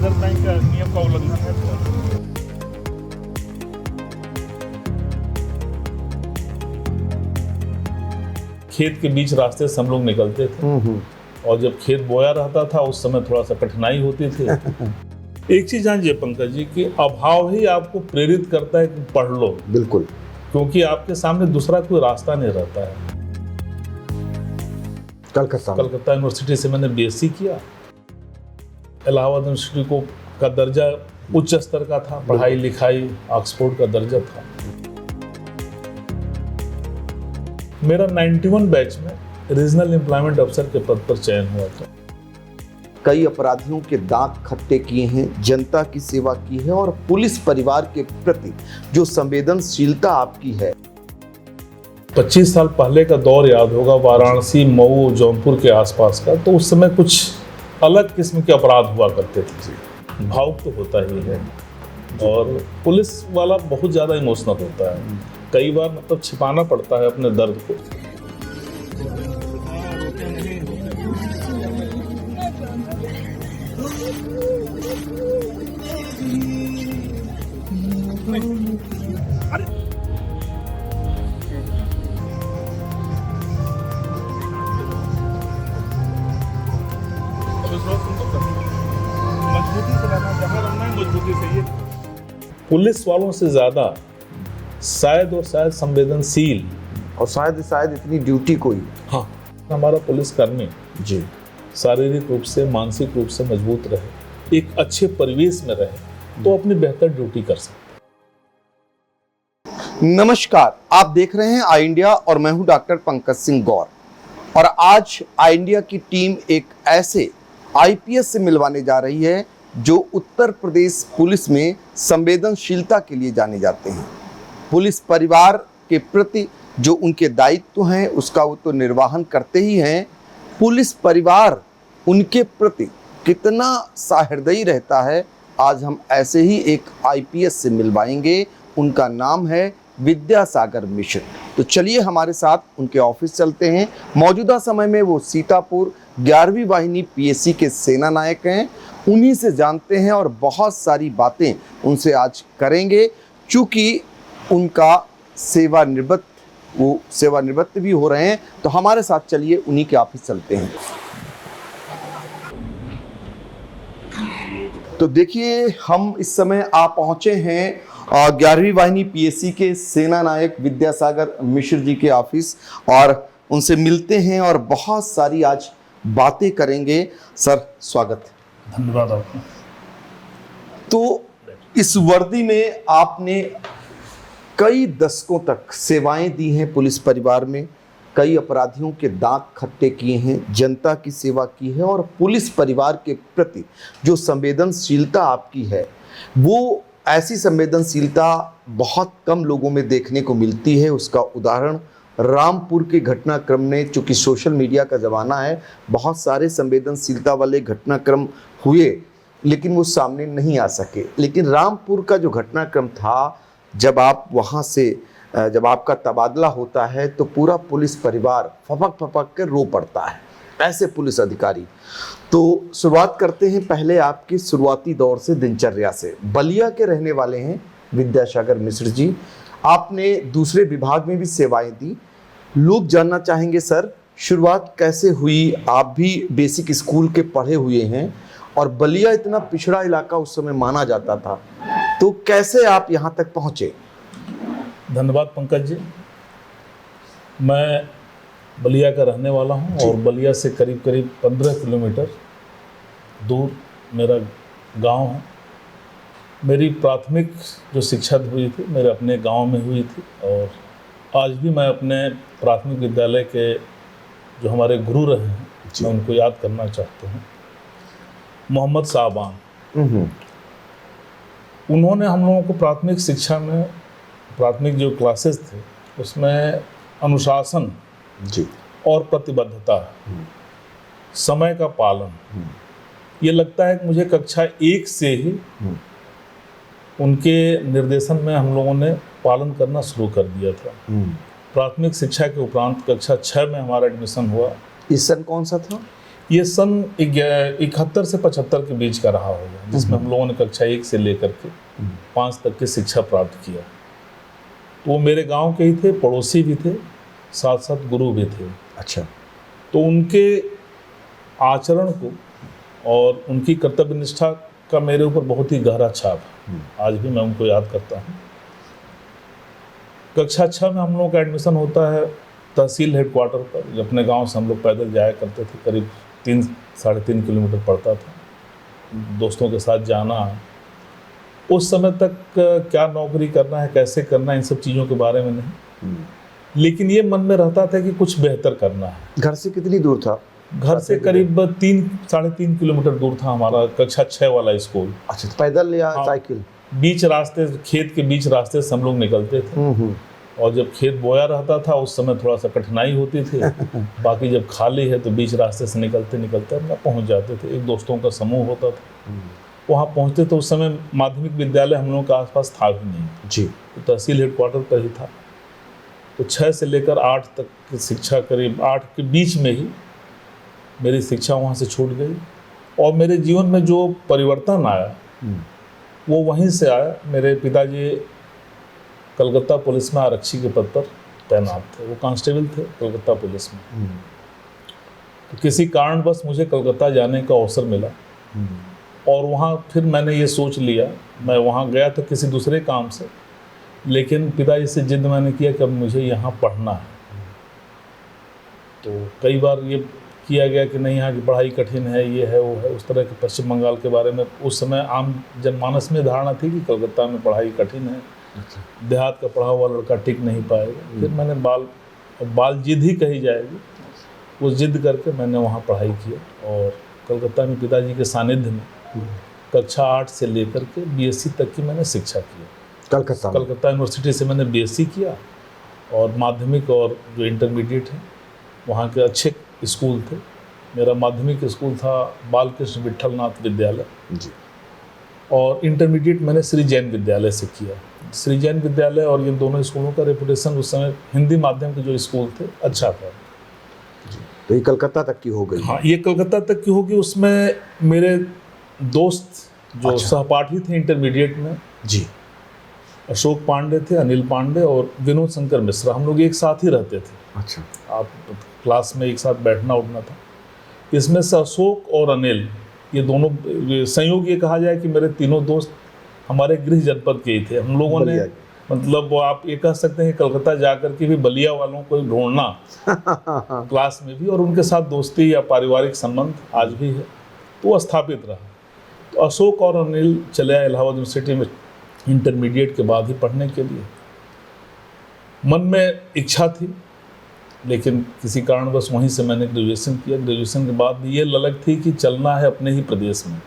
Reserve bank का नियम का उल्लंघन है तो खेत के बीच रास्ते से हम लोग निकलते थे और जब खेत बोया रहता था उस समय थोड़ा सा कठिनाई होती थी। एक चीज जानिए पंकज जी कि अभाव ही आपको प्रेरित करता है कि पढ़ लो, बिल्कुल, क्योंकि आपके सामने दूसरा कोई रास्ता नहीं रहता है। कलकत्ता यूनिवर्सिटी से मैंने बीएससी किया। इलाहाबाद यूनिवर्सिटी का दर्जा उच्च स्तर का था, पढ़ाई लिखाई ऑक्सफोर्ड का दर्जा था। मेरा 91 बैच में रीजनल एम्प्लॉयमेंट अफसर के पद पर चयन हुआ था। कई अपराधियों के दांत खट्टे किए हैं, जनता की सेवा की है और पुलिस परिवार के प्रति जो संवेदनशीलता आपकी है। 25 साल पहले का दौर याद होगा, वाराणसी, मऊ, जौनपुर के आसपास का, तो उस समय कुछ अलग किस्म के अपराध हुआ करते थे। भावुक तो होता ही है और पुलिस वाला बहुत ज़्यादा इमोशनल होता है, कई बार मतलब छिपाना पड़ता है अपने दर्द को। पुलिस वालों से ज्यादा शायद संवेदनशील और शायद इतनी ड्यूटी कोई हमारा पुलिसकर्मी जी शारीरिक रूप से, मानसिक रूप से मजबूत रहे, एक अच्छे परिवेश में रहे तो अपनी बेहतर ड्यूटी कर सकते। नमस्कार, आप देख रहे हैं आई इंडिया और मैं हूं डॉक्टर पंकज सिंह गौर। और आज आई इंडिया की टीम एक ऐसे आईपीएस से मिलवाने जा रही है जो उत्तर प्रदेश पुलिस में संवेदनशीलता के लिए जाने जाते हैं। पुलिस परिवार के प्रति जो उनके दायित्व हैं उसका वो तो निर्वहन करते ही हैं, पुलिस परिवार उनके प्रति कितना सहृदयी रहता है, आज हम ऐसे ही एक आईपीएस से मिलवाएंगे। उनका नाम है विद्यासागर मिश्र। तो चलिए हमारे साथ उनके ऑफिस चलते हैं। मौजूदा समय में वो सीतापुर 11वीं वाहिनी पीएससी के सेना नायक हैं। उन्हीं से जानते हैं और बहुत सारी बातें उनसे आज करेंगे। चूँकि उनका सेवानिवृत्त भी हो रहे हैं, तो हमारे साथ चलिए उन्हीं के ऑफिस चलते हैं। तो देखिए हम इस समय आ पहुंचे हैं 11वीं वाहिनी पीएससी के सेना नायक विद्यासागर मिश्र जी के ऑफिस और उनसे मिलते हैं और बहुत सारी आज बातें करेंगे। सर स्वागत है। धन्यवाद आपका। तो इस वर्दी में आपने कई दशकों तक सेवाएं दी हैं पुलिस परिवार में, कई अपराधियों के दांत खट्टे किए हैं, जनता की सेवा की है और पुलिस परिवार के प्रति जो संवेदनशीलता आपकी है वो ऐसी संवेदनशीलता बहुत कम लोगों में देखने को मिलती है। उसका उदाहरण रामपुर के घटनाक्रम ने, चूँकि सोशल मीडिया का ज़माना है, बहुत सारे संवेदनशीलता वाले घटनाक्रम हुए लेकिन वो सामने नहीं आ सके। लेकिन रामपुर का जो घटनाक्रम था, जब आप वहाँ से जब आपका तबादला होता है तो पूरा पुलिस परिवार फपक कर रो पड़ता है, ऐसे पुलिस अधिकारी। तो शुरुआत करते हैं पहले आपकी शुरुआती दौर से, दिनचर्या से। बलिया के रहने वाले हैं विद्यासागर मिश्र जी, आपने दूसरे विभाग में भी सेवाएं दी। लोग जानना चाहेंगे सर शुरुआत कैसे हुई? आप भी बेसिक स्कूल के पढ़े हुए हैं और बलिया इतना पिछड़ा इलाका उस समय माना जाता था, तो कैसे आप यहाँ तक पहुँचे? धन्यवाद पंकज जी। मैं बलिया का रहने वाला हूँ और बलिया से करीब 15 किलोमीटर दूर मेरा गांव है। मेरी प्राथमिक जो शिक्षा हुई थी मेरे अपने गांव में हुई थी और आज भी मैं अपने प्राथमिक विद्यालय के जो हमारे गुरु रहे हैं मैं उनको याद करना चाहता हूँ। मोहम्मद साहबान, उन्होंने हम लोगों को प्राथमिक शिक्षा में, प्राथमिक जो क्लासेस थे उसमें अनुशासन जी और प्रतिबद्धता, समय का पालन, ये लगता है कि मुझे कक्षा 1 से ही उनके निर्देशन में हम लोगों ने पालन करना शुरू कर दिया था। प्राथमिक शिक्षा के उपरांत कक्षा 6 में हमारा एडमिशन हुआ। इस सन कौन सा था? ये सन 71 से 75 के बीच का रहा होगा, जिसमें हम लोगों ने कक्षा 1 से लेकर के 5 तक की शिक्षा प्राप्त किया। तो वो मेरे गांव के ही थे, पड़ोसी भी थे, साथ साथ गुरु भी थे। अच्छा। तो उनके आचरण को और उनकी कर्तव्य निष्ठा का मेरे ऊपर बहुत ही गहरा छाप है। आज भी मैं उनको याद करता हूँ। कक्षा 6 में हम लोग का एडमिशन होता है तहसील हेडक्वार्टर पर। अपने गांव से हम लोग पैदल जाया करते थे, करीब 3-3.5 किलोमीटर पड़ता था। दोस्तों के साथ जाना, उस समय तक क्या नौकरी करना है, कैसे करना है, इन सब चीज़ों के बारे में नहीं, लेकिन ये मन में रहता था कि कुछ बेहतर करना है। घर से कितनी दूर था? घर से करीब 3-3.5 किलोमीटर दूर था हमारा कक्षा 6 वाला स्कूल। अच्छा, पैदल या हाँ। साइकिल? बीच रास्ते, खेत के बीच रास्ते से हम लोग निकलते थे। और जब खेत बोया रहता था उस समय थोड़ा सा कठिनाई होती थी। बाकी जब खाली है तो बीच रास्ते से निकलते निकलते हम पहुँच जाते थे। एक दोस्तों का समूह होता था, वहाँ पहुँचते तो उस समय माध्यमिक विद्यालय हम लोगों के आसपास था भी नहीं जी। तो तहसील हेडक्वार्टर पर ही था। तो 6 से लेकर 8 तक की शिक्षा, करीब 8 के बीच में ही मेरी शिक्षा वहाँ से छूट गई। और मेरे जीवन में जो परिवर्तन आया वो वहीं से आया। मेरे पिताजी कलकत्ता पुलिस में आरक्षी के पद पर तैनात थे, वो कांस्टेबल थे कलकत्ता पुलिस में। तो किसी कारणवश मुझे कलकत्ता जाने का अवसर मिला और वहाँ फिर मैंने ये सोच लिया, मैं वहाँ गया था किसी दूसरे काम से, लेकिन पिताजी से जिद मैंने किया कि अब मुझे यहाँ पढ़ना है। तो कई बार ये किया गया कि नहीं, यहाँ की पढ़ाई कठिन है, ये है वो है, उस तरह के पश्चिम बंगाल के बारे में उस समय आम जनमानस में धारणा थी कि कलकत्ता में पढ़ाई कठिन है, देहात का पढ़ा हुआ लड़का टिक नहीं पाएगा। फिर मैंने बाल जिद ही कही जाएगी, वो जिद करके मैंने वहाँ पढ़ाई किया। और कलकत्ता में पिताजी के सानिध्य में कक्षा 8 से लेकर के BSc तक की मैंने शिक्षा की। कलकत्ता यूनिवर्सिटी से मैंने BSc किया। और माध्यमिक और जो इंटरमीडिएट है वहाँ के अच्छे स्कूल थे। मेरा माध्यमिक स्कूल था बालकृष्ण विठलनाथ विद्यालय जी, और इंटरमीडिएट मैंने श्री जैन विद्यालय से किया। श्री जैन विद्यालय और ये दोनों स्कूलों का रेपुटेशन उस समय हिंदी माध्यम के जो स्कूल थे अच्छा था। तो ये कलकत्ता तक की हो गई? हाँ, ये कलकत्ता तक की होगी। उसमें मेरे दोस्त जो सहपाठी थे इंटरमीडिएट में जी, अशोक पांडे थे, अनिल पांडे और विनोद शंकर मिश्रा, हम लोग एक साथ ही रहते थे। अच्छा। आप क्लास में एक साथ बैठना उठना था। इसमें से अशोक और अनिल ये दोनों संयोग, ये कहा जाए कि मेरे तीनों दोस्त हमारे गृह जनपद के ही थे। हम लोगों ने मतलब आप ये कह सकते हैं कलकत्ता जाकर के भी बलिया वालों को ढूंढना क्लास में भी, और उनके साथ दोस्ती या पारिवारिक संबंध आज भी है, तो वो स्थापित रहा। तो अशोक और अनिल चले आए इलाहाबाद यूनिवर्सिटी में इंटरमीडिएट के बाद ही पढ़ने के लिए। मन में इच्छा थी, लेकिन किसी कारणवश वहीं से मैंने ग्रेजुएशन किया। ग्रेजुएशन के बाद भी ये ललक थी कि चलना है अपने ही प्रदेश में।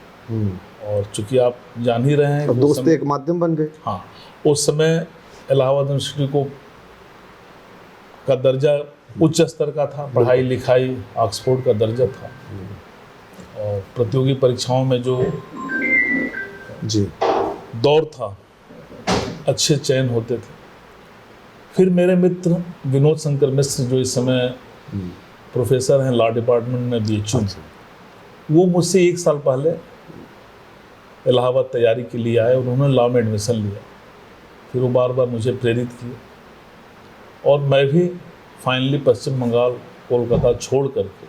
और चूंकि आप जान ही रहे हैं, दोस्त एक माध्यम बन गए। हाँ, उस समय इलाहाबाद यूनिवर्सिटी का दर्जा उच्च स्तर का था, पढ़ाई लिखाई ऑक्सफोर्ड का दर्जा था, और प्रतियोगी परीक्षाओं में जो जी दौर था अच्छे चयन होते थे। फिर मेरे मित्र विनोद शंकर मिश्र जो इस समय प्रोफेसर हैं लॉ डिपार्टमेंट में BHU, वो मुझसे 1 साल पहले इलाहाबाद तैयारी के लिए आए और उन्होंने लॉ में एडमिशन लिया। फिर वो बार बार मुझे प्रेरित किया और मैं भी फाइनली पश्चिम बंगाल कोलकाता छोड़ करके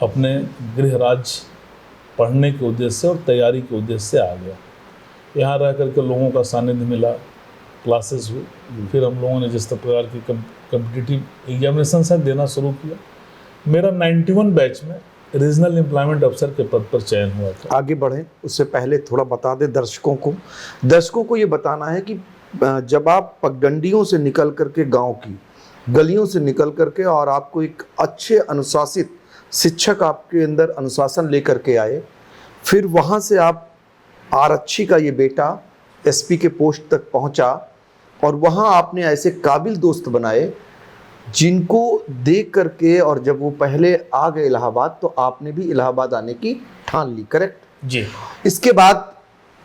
अपने गृह राज्य पढ़ने के उद्देश्य से और तैयारी के उद्देश्य से आ गया। यहाँ रह करके लोगों का सानिध्य मिला, क्लासेस हुई। फिर हम लोगों ने जिस प्रकार की कम्पिटिटिव एग्जामिनेशन से देना शुरू किया। मेरा 91 बैच में रीजनल एम्प्लॉयमेंट अफसर के पद पर चयन हुआ था। आगे बढ़ें उससे पहले थोड़ा बता दें दर्शकों को ये बताना है कि जब आप पगडंडियों से निकल करके गांव की गलियों से निकल करके और आपको एक अच्छे अनुशासित शिक्षक आपके अंदर अनुशासन लेकर के आए, फिर वहाँ से आप आरक्षी का ये बेटा SP के पोस्ट तक पहुँचा और वहाँ आपने ऐसे काबिल दोस्त बनाए जिनको देख करके, और जब वो पहले आ गए इलाहाबाद तो आपने भी इलाहाबाद आने की ठान ली, करेक्ट जी। इसके बाद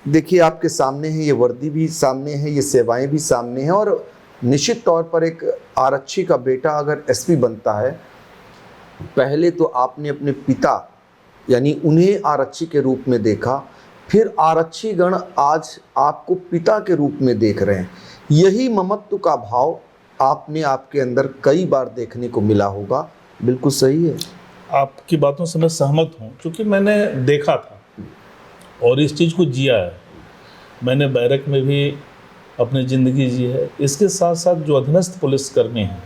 देखिए आपके सामने है, ये वर्दी भी सामने है, ये सेवाएं भी सामने हैं, और निश्चित तौर पर एक आरक्षी का बेटा अगर SP बनता है पहले तो आपने अपने पिता यानी उन्हें आरक्षी के रूप में देखा, फिर आरक्षी गण आज आपको पिता के रूप में देख रहे हैं। यही ममत्व का भाव आपने आपके अंदर कई बार देखने को मिला होगा। बिल्कुल सही है। आपकी बातों से मैं सहमत हूँ, क्योंकि मैंने देखा था और इस चीज़ को जिया है। मैंने बैरक में भी अपनी ज़िंदगी जी है। इसके साथ साथ जो अधीनस्थ पुलिसकर्मी हैं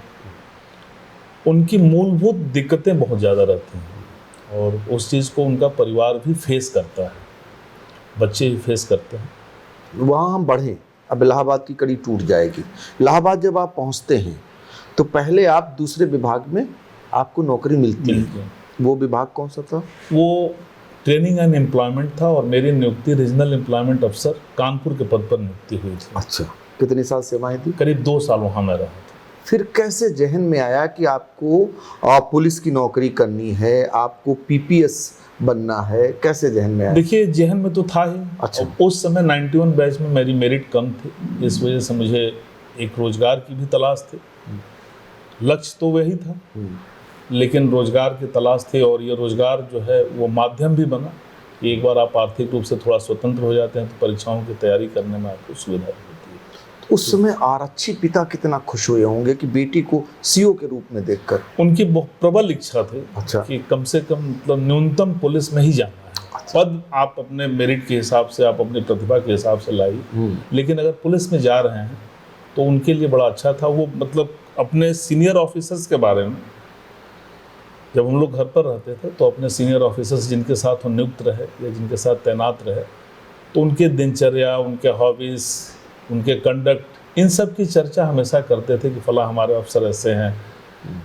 उनकी मूलभूत दिक्कतें बहुत ज़्यादा रहती हैं और उस चीज़ को उनका परिवार भी फेस करता है, बच्चे भी फेस करते हैं। वहाँ हम बढ़ें, अब इलाहाबाद की कड़ी टूट जाएगी। इलाहाबाद जब आप पहुँचते हैं तो पहले आप दूसरे विभाग में आपको नौकरी मिलती है। वो विभाग कौन सा था? वो ट्रेनिंग एंड एम्प्लॉयमेंट था और मेरी नियुक्ति रीजनल एम्प्लॉयमेंट अफसर कानपुर के पद पर नियुक्ति हुई थी। अच्छा, कितने साल सेवाएं थी? करीब 2 साल वहाँ मैं रहा था। फिर कैसे जहन में आया कि आपको पुलिस की नौकरी करनी है, आपको पीपीएस बनना है? कैसे जहन में आया? देखिए, जहन में तो था ही। अच्छा। और उस समय 91 बैच में मेरी मेरिट कम थी, इस वजह से मुझे एक रोजगार की भी तलाश थी। लक्ष्य तो वही था, लेकिन रोजगार की तलाश थी और ये रोजगार जो है वो माध्यम भी बना कि एक बार आप आर्थिक रूप से थोड़ा स्वतंत्र हो जाते हैं तो परीक्षाओं की तैयारी करने में आपको सुविधा होती है। उस समय आरक्षी पिता कितना खुश हुए होंगे कि बेटी को सीओ के रूप में देखकर। उनकी बहुत प्रबल इच्छा थी। अच्छा। कि कम से कम मतलब न्यूनतम पुलिस में ही जाना है। अच्छा। पद आप अपने मेरिट के हिसाब से, आप अपनी प्रतिभा के हिसाब से लाइए, लेकिन अगर पुलिस में जा रहे हैं तो उनके लिए बड़ा अच्छा था। वो मतलब अपने सीनियर ऑफिसर्स के बारे में, जब हम लोग घर पर रहते थे तो अपने सीनियर ऑफिसर्स जिनके साथ वो नियुक्त रहे या जिनके साथ तैनात रहे, तो उनके दिनचर्या, उनके हॉबीज़, उनके कंडक्ट, इन सब की चर्चा हमेशा करते थे कि फला हमारे अफसर ऐसे हैं,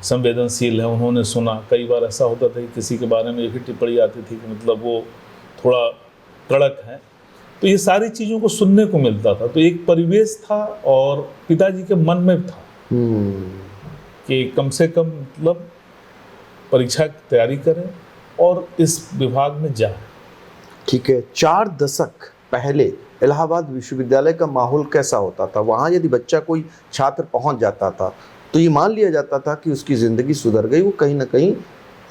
संवेदनशील हैं, उन्होंने सुना। कई बार ऐसा होता था कि किसी के बारे में एक ही टिप्पणी आती थी कि मतलब वो थोड़ा कड़क है। तो ये सारी चीज़ों को सुनने को मिलता था। तो एक परिवेश था और पिताजी के मन में था कि कम से कम मतलब परीक्षा की तैयारी करें और इस विभाग में जाए। ठीक है। 4 दशक पहले इलाहाबाद विश्वविद्यालय का माहौल कैसा होता था? वहाँ यदि बच्चा कोई छात्र पहुँच जाता था तो ये मान लिया जाता था कि उसकी ज़िंदगी सुधर गई, वो कहीं ना कहीं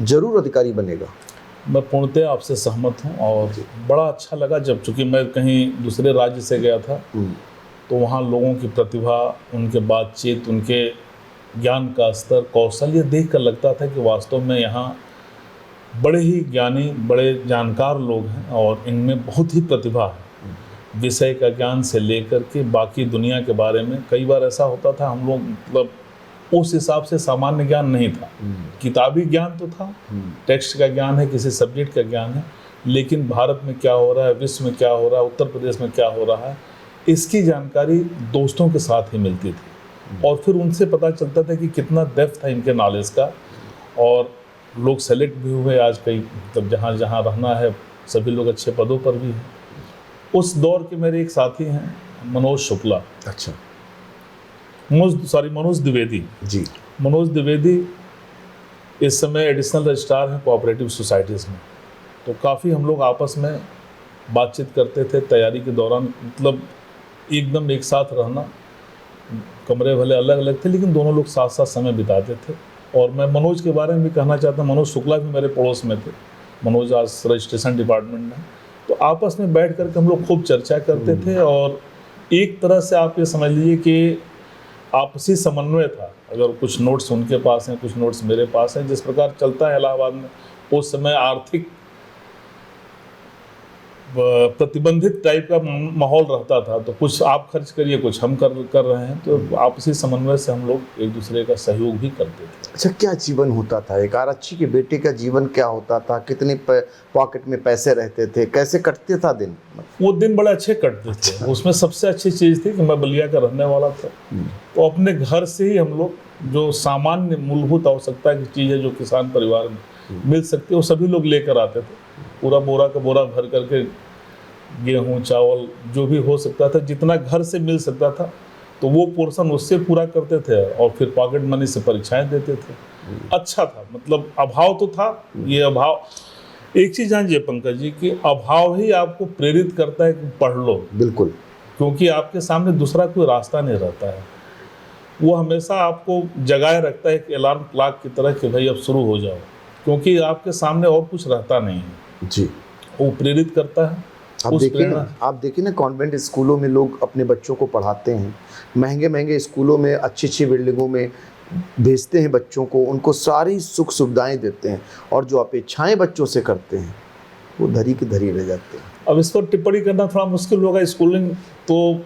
जरूर अधिकारी बनेगा। मैं पूर्णतः आपसे सहमत हूँ और बड़ा अच्छा लगा जब, चूँकि मैं कहीं दूसरे राज्य से गया था तो वहाँ लोगों की प्रतिभा, उनके बातचीत, उनके ज्ञान का स्तर, कौशल, ये देख कर लगता था कि वास्तव में यहाँ बड़े ही ज्ञानी, बड़े जानकार लोग हैं और इनमें बहुत ही प्रतिभा है। विषय का ज्ञान से लेकर के बाकी दुनिया के बारे में कई बार ऐसा होता था हम लोग मतलब उस हिसाब से सामान्य ज्ञान नहीं था। किताबी ज्ञान तो था, टेक्स्ट का ज्ञान है, किसी सब्जेक्ट का ज्ञान है, लेकिन भारत में क्या हो रहा है, विश्व में क्या हो रहा है, उत्तर प्रदेश में क्या हो रहा है, इसकी जानकारी दोस्तों के साथ ही मिलती थी। और फिर उनसे पता चलता था कि कितना डेप्थ था इनके नॉलेज का। और लोग सेलेक्ट भी हुए आज कई, मतलब जहाँ जहाँ रहना है सभी लोग अच्छे पदों पर भी हैं। उस दौर के मेरे एक साथी हैं मनोज शुक्ला। अच्छा। मनोज द्विवेदी जी। मनोज द्विवेदी इस समय एडिशनल रजिस्ट्रार हैं कोऑपरेटिव सोसाइटीज़ में। तो काफ़ी हम लोग आपस में बातचीत करते थे तैयारी के दौरान, मतलब एकदम एक साथ रहना। कमरे भले अलग अलग थे लेकिन दोनों लोग साथ साथ समय बिताते थे। और मैं मनोज के बारे में भी कहना चाहता हूँ, मनोज शुक्ला भी मेरे पड़ोस में थे। मनोज आज रजिस्ट्रेशन डिपार्टमेंट में। तो आपस में बैठ करके हम लोग खूब चर्चा करते थे और एक तरह से आप ये समझ लीजिए कि आपसी समन्वय था। अगर कुछ नोट्स उनके पास हैं, कुछ नोट्स मेरे पास हैं, जिस प्रकार चलता है इलाहाबाद में, उस समय आर्थिक प्रतिबंधित टाइप का माहौल रहता था। तो कुछ आप खर्च करिए, कुछ हम कर रहे हैं, तो आपसी समन्वय से हम लोग एक दूसरे का सहयोग भी करते थे। अच्छा, क्या जीवन होता था एक आरक्षी के बेटे का? जीवन क्या होता था? कितने पॉकेट में पैसे रहते थे? कैसे कटते था दिन? वो दिन बड़े अच्छे कटते थे। उसमें सबसे अच्छी चीज़ थी कि मैं बलिया का रहने वाला था, तो अपने घर से ही हम लोग जो सामान्य मूलभूत आवश्यकता की चीज़ है जो किसान परिवार में मिल सकती है वो सभी लोग लेकर आते थे। पूरा बोरा का बोरा भर करके गेहूँ, चावल, जो भी हो सकता था, जितना घर से मिल सकता था, तो वो पोर्शन उससे पूरा करते थे और फिर पॉकेट मनी से परीक्षाएं देते थे। अच्छा था, मतलब अभाव तो था। ये अभाव, एक चीज़ जानिए पंकज जी, कि अभाव ही आपको प्रेरित करता है कि पढ़ लो। बिल्कुल। क्योंकि आपके सामने दूसरा कोई रास्ता नहीं रहता है। वो हमेशा आपको जगाए रखता है एक अलार्म क्लॉक की तरह कि भाई अब शुरू हो जाओ। क्योंकि आपके सामने और कुछ रहता नहीं है। जी। वो प्रेरित करता है। आप देखिए ना कॉन्वेंट स्कूलों में लोग अपने बच्चों को पढ़ाते हैं, महंगे महंगे स्कूलों में अच्छी अच्छी बिल्डिंगों में भेजते हैं बच्चों को, उनको सारी सुख सुविधाएं देते हैं, और जो अपेक्षाएं बच्चों से करते हैं वो धरी की धरी रह जाते हैं। अब इस पर टिप्पणी करना थोड़ा मुश्किल होगा। स्कूलिंग तो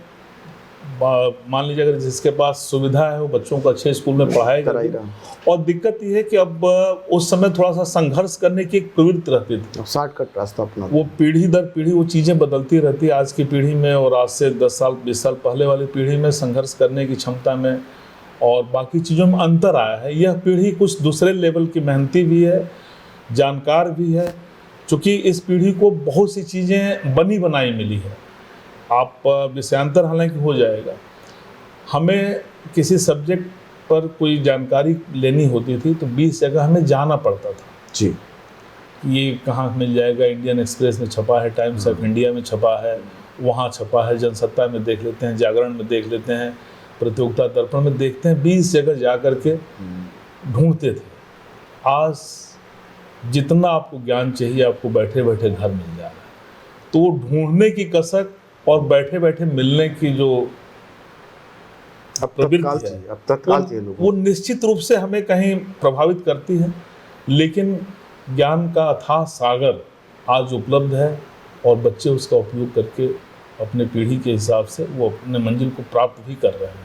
मान लीजिए अगर जिसके पास सुविधा है वो बच्चों को अच्छे स्कूल में पढ़ाएगा। और दिक्कत ये है कि अब उस समय थोड़ा सा संघर्ष करने की एक प्रवृत्ति रहती थी, शॉर्टकट रास्ता अपना, वो पीढ़ी दर पीढ़ी वो चीज़ें बदलती रहती है। आज की पीढ़ी में और आज से 10 साल 20 साल पहले वाली पीढ़ी में संघर्ष करने की क्षमता में और बाकी चीज़ों में अंतर आया है। यह पीढ़ी कुछ दूसरे लेवल की मेहनती भी है, जानकार भी है, चूँकि इस पीढ़ी को बहुत सी चीज़ें बनी बनाई मिली है। आप विषयांतर हालांकि हो जाएगा, हमें किसी सब्जेक्ट पर कोई जानकारी लेनी होती थी तो 20 जगह हमें जाना पड़ता था। जी। ये कहाँ मिल जाएगा, इंडियन एक्सप्रेस में छपा है, टाइम्स ऑफ इंडिया में छपा है, वहाँ छपा है, जनसत्ता में देख लेते हैं, जागरण में देख लेते हैं, प्रतियोगिता दर्पण में देखते हैं। 20 जगह जा कर के ढूंढते थे। आज जितना आपको ज्ञान चाहिए आपको बैठे बैठे घर मिल जा रहा है। तो वो ढूंढने की कसक और बैठे बैठे मिलने की जो प्रवृत्ति है वो निश्चित रूप से हमें कहीं प्रभावित करती है। लेकिन ज्ञान का अथाह सागर आज उपलब्ध है और बच्चे उसका उपयोग करके अपने पीढ़ी के हिसाब से वो अपने मंजिल को प्राप्त भी कर रहे हैं।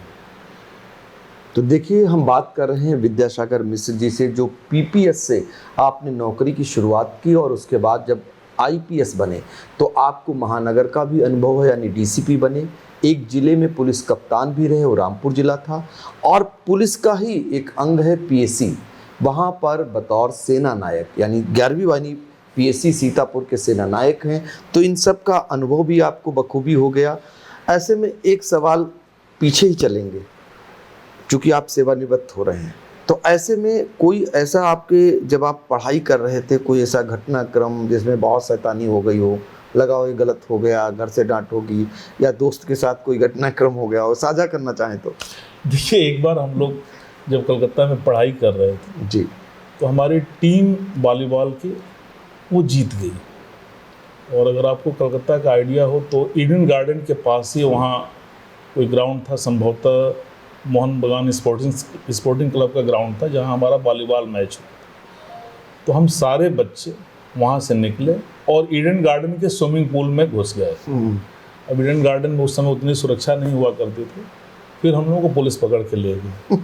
तो देखिए, हम बात कर रहे हैं विद्यासागर मिश्र जी से, जो पीपीएस से आपने नौकरी की शुरुआत की और उसके बाद जब आईपीएस बने तो आपको महानगर का भी अनुभव है, यानी डीसीपी बने, एक जिले में पुलिस कप्तान भी रहे, वो रामपुर जिला था, और पुलिस का ही एक अंग है पीएसी, वहाँ पर बतौर सेना नायक, यानी 11वीं वाहिनी पीएसी सीतापुर के सेना नायक हैं। तो इन सब का अनुभव भी आपको बखूबी हो गया। ऐसे में एक सवाल पीछे ही चलेंगे, चूँकि आप सेवानिवृत्त हो रहे हैं, तो ऐसे में कोई ऐसा आपके, जब आप पढ़ाई कर रहे थे, कोई ऐसा घटनाक्रम जिसमें बहुत शैतानी हो गई हो, लगा हो ये गलत हो गया, घर से डांट होगी, या दोस्त के साथ कोई घटनाक्रम हो गया हो, साझा करना चाहें तो? देखिए, एक बार हम लोग जब कलकत्ता में पढ़ाई कर रहे थे जी, तो हमारी टीम वॉलीबॉल की वो जीत गई। और अगर आपको कलकत्ता का आइडिया हो तो ईडन गार्डन के पास ही वहाँ कोई ग्राउंड था, संभवतः मोहन बगान स्पोर्टिंग क्लब का ग्राउंड था, जहाँ हमारा वॉलीबॉल मैच हुआ। तो हम सारे बच्चे वहाँ से निकले और ईडन गार्डन के स्विमिंग पूल में घुस गए। अब ईडन गार्डन में उस समय उतनी सुरक्षा नहीं हुआ करती थी। फिर हम लोगों को पुलिस पकड़ के ले गई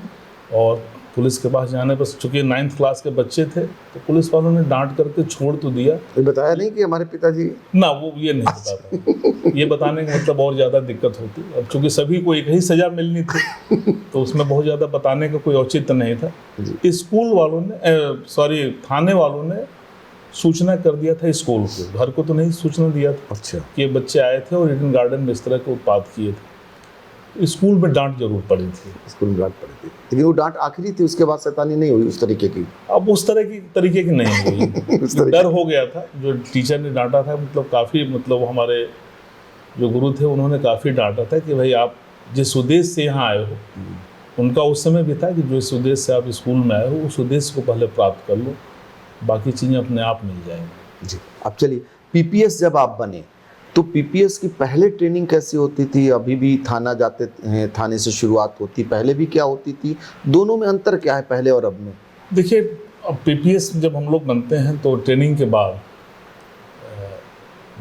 और पुलिस के पास जाने पर, चूँकि 9th क्लास के बच्चे थे, तो पुलिस वालों ने डांट करके छोड़ तो दिया। ये बताया नहीं कि हमारे पिताजी ना, वो ये नहीं बताता। ये बताने का मतलब और ज़्यादा दिक्कत होती। अब चूँकि सभी को एक ही सज़ा मिलनी थी तो उसमें बहुत ज़्यादा बताने का कोई औचित्य नहीं था। स्कूल वालों ने थाने वालों ने सूचना कर दिया था स्कूल को, घर को तो नहीं सूचना दिया था। अच्छा। कि ये बच्चे आए थे और ईडन गार्डन में इस तरह के उत्पाद किए थे। स्कूल में डांट जरूर पड़ी थी। स्कूल में डांट पड़ी थी, लेकिन वो डांट आखिरी थी, उसके बाद शैतानी नहीं हुई उस तरीके की। अब उस तरह की तरीके की नहीं हुई। डर हो गया था, जो टीचर ने डांटा था, मतलब काफ़ी, मतलब हमारे जो गुरु थे उन्होंने काफ़ी डांटा था कि भाई आप जिस उद्देश्य से यहाँ आए हो, उनका उस समय भी था कि जिस उद्देश्य से आप स्कूल में आए हो उस उद्देश्य को पहले प्राप्त कर लो, बाकी चीज़ें अपने आप मिल जाएंगी। जी। अब चलिए, पीपीएस जब आप बने तो पीपीएस की पहले ट्रेनिंग कैसी होती थी? अभी भी थाना जाते हैं, थाने से शुरुआत होती, पहले भी क्या होती थी? दोनों में अंतर क्या है पहले और अब में? देखिए, अब पीपीएस जब हम लोग बनते हैं तो ट्रेनिंग के बाद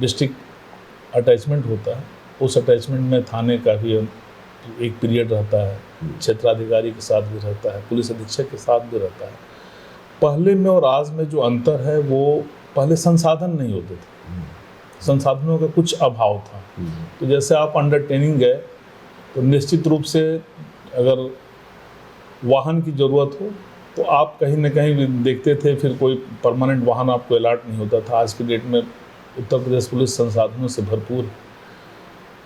डिस्ट्रिक्ट अटैचमेंट होता है। उस अटैचमेंट में थाने का भी एक पीरियड रहता है, क्षेत्राधिकारी के साथ भी रहता है, पुलिस अधीक्षक के साथ भी रहता है। पहले में और आज में जो अंतर है वो, पहले संसाधन नहीं होते थे, संसाधनों का कुछ अभाव था। तो जैसे आप अंडर ट्रेनिंग गए तो निश्चित रूप से अगर वाहन की ज़रूरत हो तो आप कहीं ना कहीं भी देखते थे, फिर कोई परमानेंट वाहन आपको अलॉट नहीं होता था। आज के डेट में उत्तर प्रदेश पुलिस संसाधनों से भरपूर है,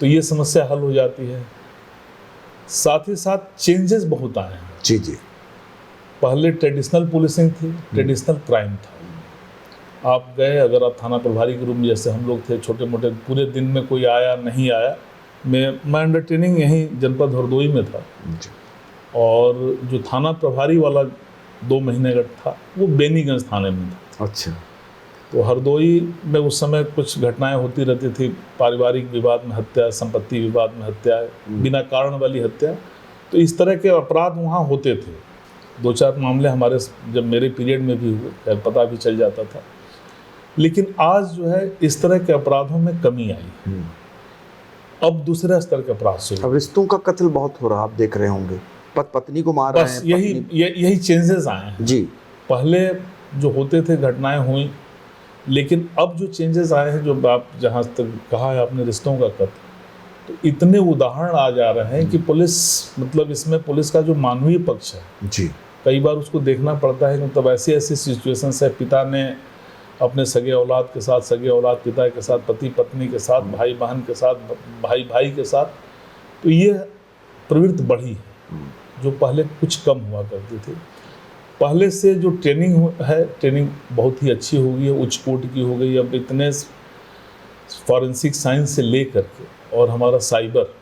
तो ये समस्या हल हो जाती है। साथ ही साथ चेंजेस बहुत आए हैं। जी जी। पहले ट्रेडिशनल पुलिसिंग थी, ट्रेडिशनल क्राइम था। आप गए, अगर आप थाना प्रभारी के रूप में, जैसे हम लोग थे, छोटे मोटे, पूरे दिन में कोई आया नहीं आया, मैं अंडर ट्रेनिंग यहीं जनपद हरदोई में था। और जो थाना प्रभारी वाला 2 महीने का था, वो बेनीगंज थाने में था। अच्छा। तो हरदोई में उस समय कुछ घटनाएं होती रहती थी, पारिवारिक विवाद में हत्या, संपत्ति विवाद में हत्या, बिना कारण वाली हत्या, तो इस तरह के अपराध वहाँ होते थे। 2-4 मामले हमारे जब मेरे पीरियड में भी हुए, पता भी चल जाता था। लेकिन आज जो है इस तरह के अपराधों में कमी आई। अब दूसरे स्तर के अपराध शुरू। अब रिश्तों का कत्ल बहुत हो रहा, आप देख रहे होंगे, पत्नी को मार रहे बस हैं, यही चेंजेस आए हैं। जी। पहले जो होते थे घटनाएं हुई, लेकिन अब जो चेंजेस आए हैं, जो आप जहाँ तक कहा है आपने रिश्तों का कत्ल, तो इतने उदाहरण आ जा रहे हैं कि पुलिस, मतलब इसमें पुलिस का जो मानवीय पक्ष है जी, कई बार उसको देखना पड़ता है। मतलब ऐसी ऐसी सिचुएशंस है, पिता ने अपने सगे औलाद के साथ, सगे औलाद पिता के साथ, पति पत्नी के साथ, भाई बहन के साथ, भाई भाई के साथ, तो ये प्रवृत्ति बढ़ी है जो पहले कुछ कम हुआ करती थी। पहले से जो ट्रेनिंग है, ट्रेनिंग बहुत ही अच्छी हो गई है, उच्च कोटि की हो गई। अब इतने फॉरेंसिक साइंस से ले करके और हमारा साइबर,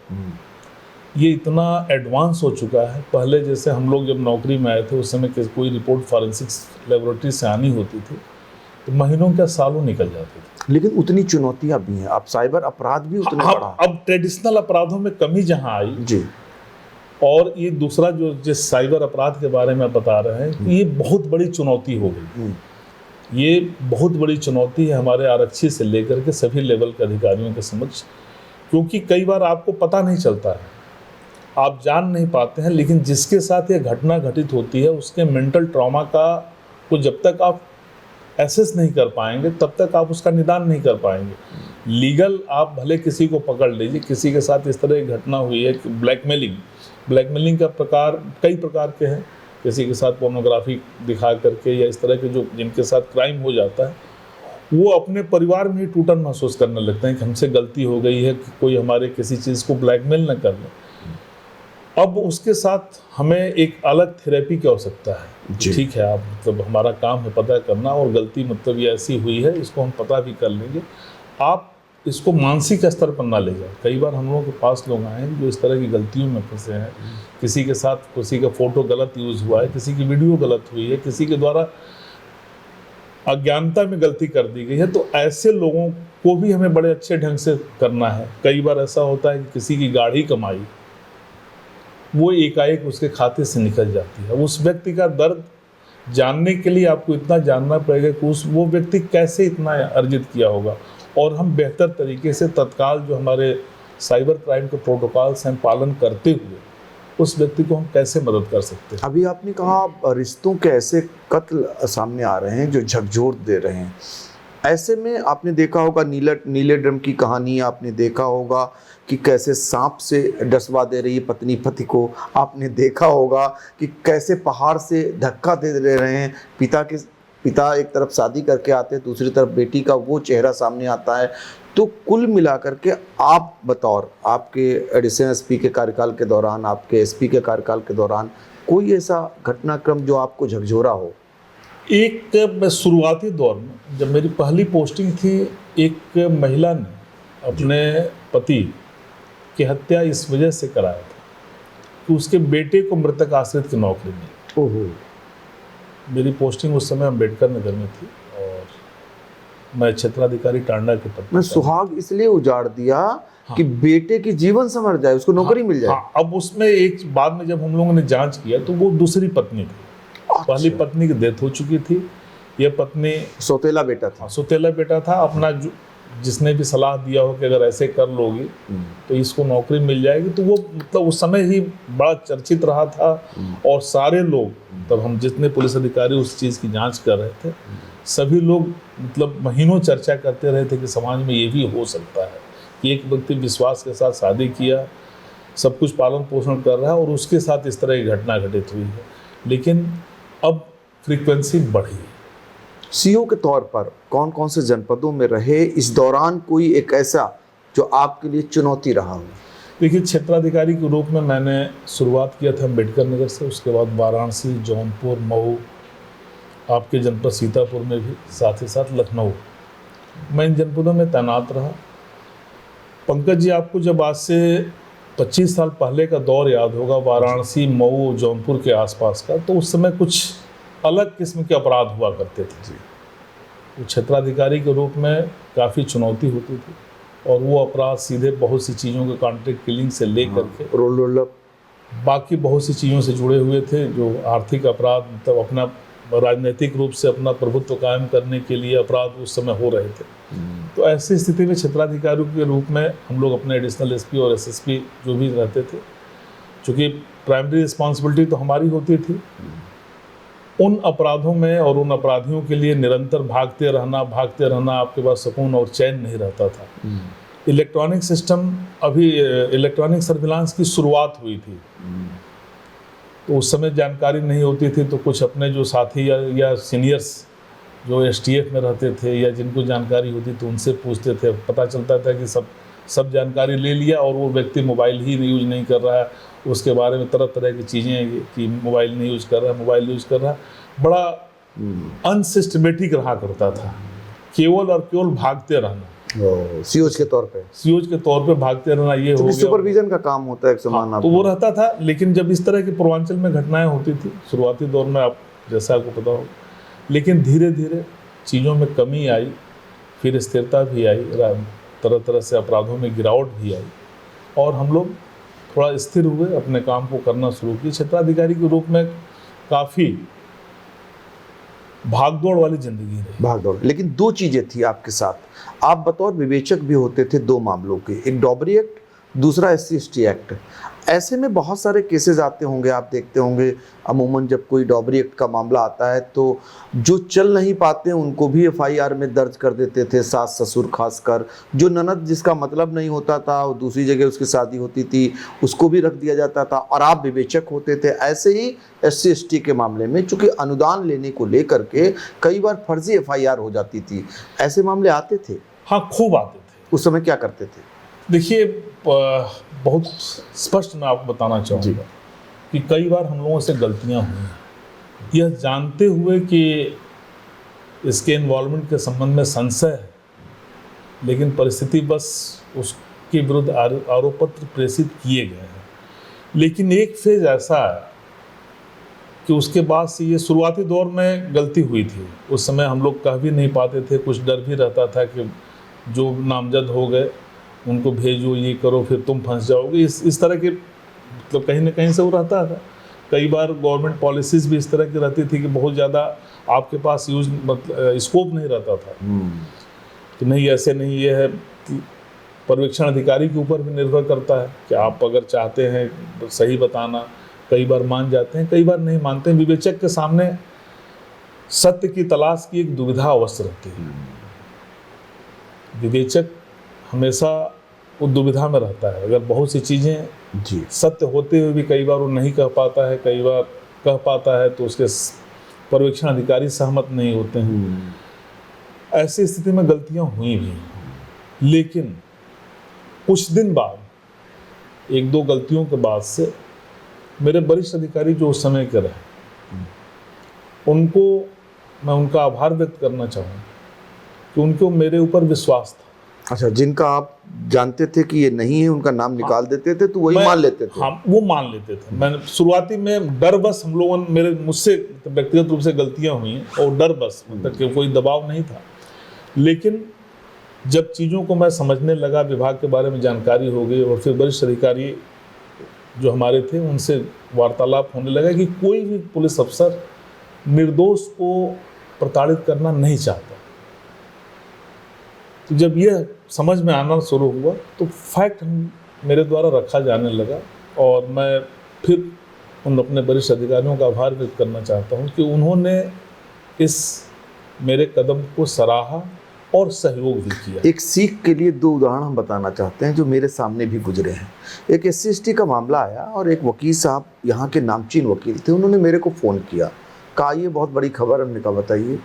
ये इतना एडवांस हो चुका है। पहले जैसे हम लोग जब नौकरी में आए थे उस समय कोई रिपोर्ट फॉरेंसिक्स लेबोरेटरी से आनी होती थी तो महीनों क्या सालों निकल जाते थे। लेकिन उतनी चुनौतियां भी हैं, अब साइबर अपराध भी उतने बढ़ा। अब ट्रेडिशनल अपराधों में कमी जहां आई जी, और ये दूसरा जो जिस साइबर अपराध के बारे में बता रहे हैं, ये बहुत बड़ी चुनौती हो गई। ये बहुत बड़ी चुनौती है हमारे आरक्षी से लेकर के सभी लेवल के अधिकारियों के समक्ष, क्योंकि कई बार आपको पता नहीं चलता है, आप जान नहीं पाते हैं, लेकिन जिसके साथ ये घटना घटित होती है उसके मेंटल ट्रॉमा को जब तक आप एसेस नहीं कर पाएंगे तब तक आप उसका निदान नहीं कर पाएंगे। लीगल आप भले किसी को पकड़ लीजिए, किसी के साथ इस तरह की घटना हुई है कि ब्लैकमेलिंग का प्रकार कई प्रकार के हैं, किसी के साथ पोर्नोग्राफी दिखा करके या इस तरह के जो जिनके साथ क्राइम हो जाता है, वो अपने परिवार में ही टूटन महसूस करने लगते हैं कि हमसे गलती हो गई है, कि कोई हमारे किसी चीज़ को ब्लैकमेल न कर ले। अब उसके साथ हमें एक अलग थेरेपी की आवश्यकता है। ठीक है, आप मतलब हमारा काम है पता करना, और गलती मतलब ये ऐसी हुई है, इसको हम पता भी कर लेंगे, आप इसको मानसिक स्तर पर ना ले जाए। कई बार हम लोगों के पास लोग आए हैं जो इस तरह की गलतियों में फंसे हैं, किसी के साथ किसी का फ़ोटो गलत यूज़ हुआ है, किसी की वीडियो गलत हुई है, किसी के द्वारा अज्ञानता में गलती कर दी गई है, तो ऐसे लोगों को भी हमें बड़े अच्छे ढंग से करना है। कई बार ऐसा होता है कि किसी की गाढ़ी कमाई वो एकाएक उसके खाते से निकल जाती है। उस व्यक्ति का दर्द जानने के लिए आपको इतना जानना पड़ेगा कि वो व्यक्ति कैसे इतना अर्जित किया होगा, और हम बेहतर तरीके से तत्काल जो हमारे साइबर क्राइम के प्रोटोकॉल्स हैं पालन करते हुए उस व्यक्ति को हम कैसे मदद कर सकते हैं। अभी आपने कहा रिश्तों के ऐसे कत्ल सामने आ रहे हैं जो झकझोर दे रहे हैं, ऐसे में आपने देखा होगा नीले ड्रम की कहानी, आपने देखा होगा कि कैसे सांप से डसवा दे रही है पत्नी पति को, आपने देखा होगा कि कैसे पहाड़ से धक्का दे रहे हैं पिता एक तरफ शादी करके आते हैं, दूसरी तरफ बेटी का वो चेहरा सामने आता है। तो कुल मिलाकर के आप बतौर आपके एडिशनल एसपी के कार्यकाल के दौरान, आपके एसपी के कार्यकाल के दौरान कोई ऐसा घटनाक्रम जो आपको झकझोरा हो? एक शुरुआती दौर में जब मेरी पहली पोस्टिंग थी, एक महिला ने अपने पति की हत्या इस वजह से कराया था कि उसके बेटे को मृतक आश्रित की नौकरी मिली। ओहो। मेरी पोस्टिंग उस समय अम्बेडकर नगर में थी और मैं क्षेत्राधिकारी टांडा के पद मैं सुहाग इसलिए उजाड़ दिया कि बेटे की जीवन संवर जाए, उसको नौकरी मिल जाए। हाँ, अब उसमें एक बाद में जब हम लोगों ने जांच किया तो वो दूसरी पत्नी थी। पहली पत्नी की डेथ हो चुकी थी, यह पत्नी सौतेला बेटा था। सौतेला बेटा था। अपना जिसने भी सलाह दिया हो कि अगर ऐसे कर लोगी तो इसको नौकरी मिल जाएगी, तो वो मतलब उस समय ही बड़ा चर्चित रहा था। और सारे लोग, तब हम जितने पुलिस अधिकारी उस चीज़ की जांच कर रहे थे, सभी लोग मतलब महीनों चर्चा करते रहे थे कि समाज में ये भी हो सकता है कि एक व्यक्ति विश्वास के साथ शादी किया, सब कुछ पालन पोषण कर रहा है और उसके साथ इस तरह की घटना घटित हुई है। लेकिन अब फ्रीक्वेंसी बढ़ी। सीओ के तौर पर कौन कौन से जनपदों में रहे, इस दौरान कोई एक ऐसा जो आपके लिए चुनौती रहा हो? देखिए, क्षेत्राधिकारी के रूप में मैंने शुरुआत किया था अम्बेडकर नगर से, उसके बाद वाराणसी, जौनपुर, मऊ, आपके जनपद सीतापुर में भी, साथ ही साथ लखनऊ, मैं इन जनपदों में तैनात रहा। पंकज जी, आपको जब आज से 25 साल पहले का दौर याद होगा, वाराणसी, मऊ, जौनपुर के आसपास का, तो उस समय कुछ अलग किस्म के अपराध हुआ करते थे। तो क्षेत्राधिकारी के रूप में काफ़ी चुनौती होती थी और वो अपराध सीधे बहुत सी चीज़ों के कॉन्ट्रैक्ट किलिंग से ले करके रोल अप बाकी बहुत सी चीज़ों से जुड़े हुए थे, जो आर्थिक अपराध, मतलब अपना राजनीतिक रूप से अपना प्रभुत्व कायम करने के लिए अपराध उस समय हो रहे थे। तो ऐसी स्थिति में क्षेत्राधिकारियों के रूप में हम लोग अपने एडिशनल एसपी और एसएसपी जो भी रहते थे, चूँकि प्राइमरी रिस्पॉन्सिबिलिटी तो हमारी होती थी, उन अपराधों में और उन अपराधियों के लिए निरंतर भागते रहना, आपके पास सुकून और चैन नहीं रहता था। इलेक्ट्रॉनिक सिस्टम, अभी इलेक्ट्रॉनिक सर्विलांस की शुरुआत हुई थी, तो उस समय जानकारी नहीं होती थी, तो कुछ अपने जो साथी या सीनियर्स जो एसटीएफ में रहते थे या जिनको जानकारी होती तो उनसे पूछते थे। पता चलता था कि सब जानकारी ले लिया और वो व्यक्ति मोबाइल ही यूज नहीं कर रहा है, उसके बारे में तरह तरह की चीज़ें कि मोबाइल नहीं यूज कर रहा है, बड़ा अनसिस्टमेटिक रहा करता था। केवल और केवल भागते रहना, सीओज के तौर पे भागते रहना, ये हो गया। सुपरविजन का काम होता है एक समान। हाँ, तो वो रहता था। लेकिन जब इस तरह की पूर्वांचल में घटनाएं होती थी शुरुआती दौर में, आप जैसा आपको पता हो, लेकिन धीरे धीरे चीज़ों में कमी आई, फिर स्थिरता भी आई, तरह तरह से अपराधों में गिरावट भी आई और हम लोग थोड़ा स्थिर हुए, अपने काम को करना शुरू किए। क्षेत्राधिकारी के रूप में काफ़ी भागदौड़ वाली जिंदगी रही। भागदौड़, लेकिन दो चीजें थी आपके साथ। आप बतौर विवेचक भी होते थे दो मामलों के, एक डॉबरी एक्ट, दूसरा SC/ST एक्ट। ऐसे में बहुत सारे केसेस आते होंगे, आप देखते होंगे अमूमन जब कोई डॉबरी एक्ट का मामला आता है तो जो चल नहीं पाते उनको भी FIR में दर्ज कर देते थे, सास ससुर खासकर। जो ननद जिसका मतलब नहीं होता था, वो दूसरी जगह उसकी शादी होती थी, उसको भी रख दिया जाता था और आप विवेचक होते थे। ऐसे ही SC/ST के मामले में चूंकि अनुदान लेने को लेकर के कई बार फर्जी FIR हो जाती थी, ऐसे मामले आते थे? हाँ, खूब आते थे। उस समय क्या करते थे? देखिए, बहुत स्पष्ट मैं आपको बताना चाहूँगा कि कई बार हम लोगों से गलतियाँ हुई, यह जानते हुए कि इसके इन्वॉल्वमेंट के संबंध में संशय है, लेकिन परिस्थिति बस उसके विरुद्ध आरोप पत्र प्रेषित किए गए हैं। लेकिन एक फेज ऐसा है कि उसके बाद से ये शुरुआती दौर में गलती हुई थी, उस समय हम लोग कह भी नहीं पाते थे, कुछ डर भी रहता था कि जो नामजद हो गए उनको भेजो, ये करो, फिर तुम फंस जाओगे, इस तरह के, मतलब कहीं ना कहीं से वो रहता था। कई बार गवर्नमेंट पॉलिसीज भी इस तरह की रहती थी कि बहुत ज़्यादा आपके पास यूज मतलब स्कोप नहीं रहता था कि नहीं, ऐसे नहीं, ये है कि पर्यवेक्षण अधिकारी के ऊपर भी निर्भर करता है कि आप अगर चाहते हैं सही बताना, कई बार मान जाते हैं, कई बार नहीं मानते हैं। विवेचक के सामने सत्य की तलाश की एक दुविधा अवश्य रहती है। विवेचक हमेशा वो दुविधा में रहता है, अगर बहुत सी चीज़ें सत्य होते हुए भी कई बार वो नहीं कह पाता है, कई बार कह पाता है तो उसके पर्यवेक्षण अधिकारी सहमत नहीं होते हैं। ऐसी स्थिति में गलतियां हुई भी, लेकिन कुछ दिन बाद, एक दो गलतियों के बाद से मेरे वरिष्ठ अधिकारी जो उस समय के रहे, उनको मैं उनका आभार व्यक्त करना चाहूँ कि उनको मेरे ऊपर विश्वास था। अच्छा, जिनका आप जानते थे कि ये नहीं है, उनका नाम निकाल देते थे तो वही मान लेते थे? हाँ, वो मान लेते थे। मैंने शुरुआती में डर बस, हम लोगों ने मुझसे व्यक्तिगत रूप से गलतियां हुई और डर बस, मतलब कि कोई दबाव नहीं था। लेकिन जब चीज़ों को मैं समझने लगा, विभाग के बारे में जानकारी हो गई और फिर वरिष्ठ अधिकारी जो हमारे थे उनसे वार्तालाप होने लगा कि कोई भी पुलिस अफसर निर्दोष को प्रताड़ित करना नहीं चाहता। तो जब यह समझ में आना शुरू हुआ तो फैक्ट मेरे द्वारा रखा जाने लगा और मैं फिर उन अपने वरिष्ठ अधिकारियों का आभार व्यक्त करना चाहता हूं कि उन्होंने इस मेरे कदम को सराहा और सहयोग भी किया। एक सीख के लिए दो उदाहरण हम बताना चाहते हैं जो मेरे सामने भी गुजरे हैं। एक SC/ST का मामला आया और एक वकील साहब, यहाँ के नामचीन वकील थे, उन्होंने मेरे को फ़ोन किया, कहा ये बहुत बड़ी खबर। हमने कहा बताइए।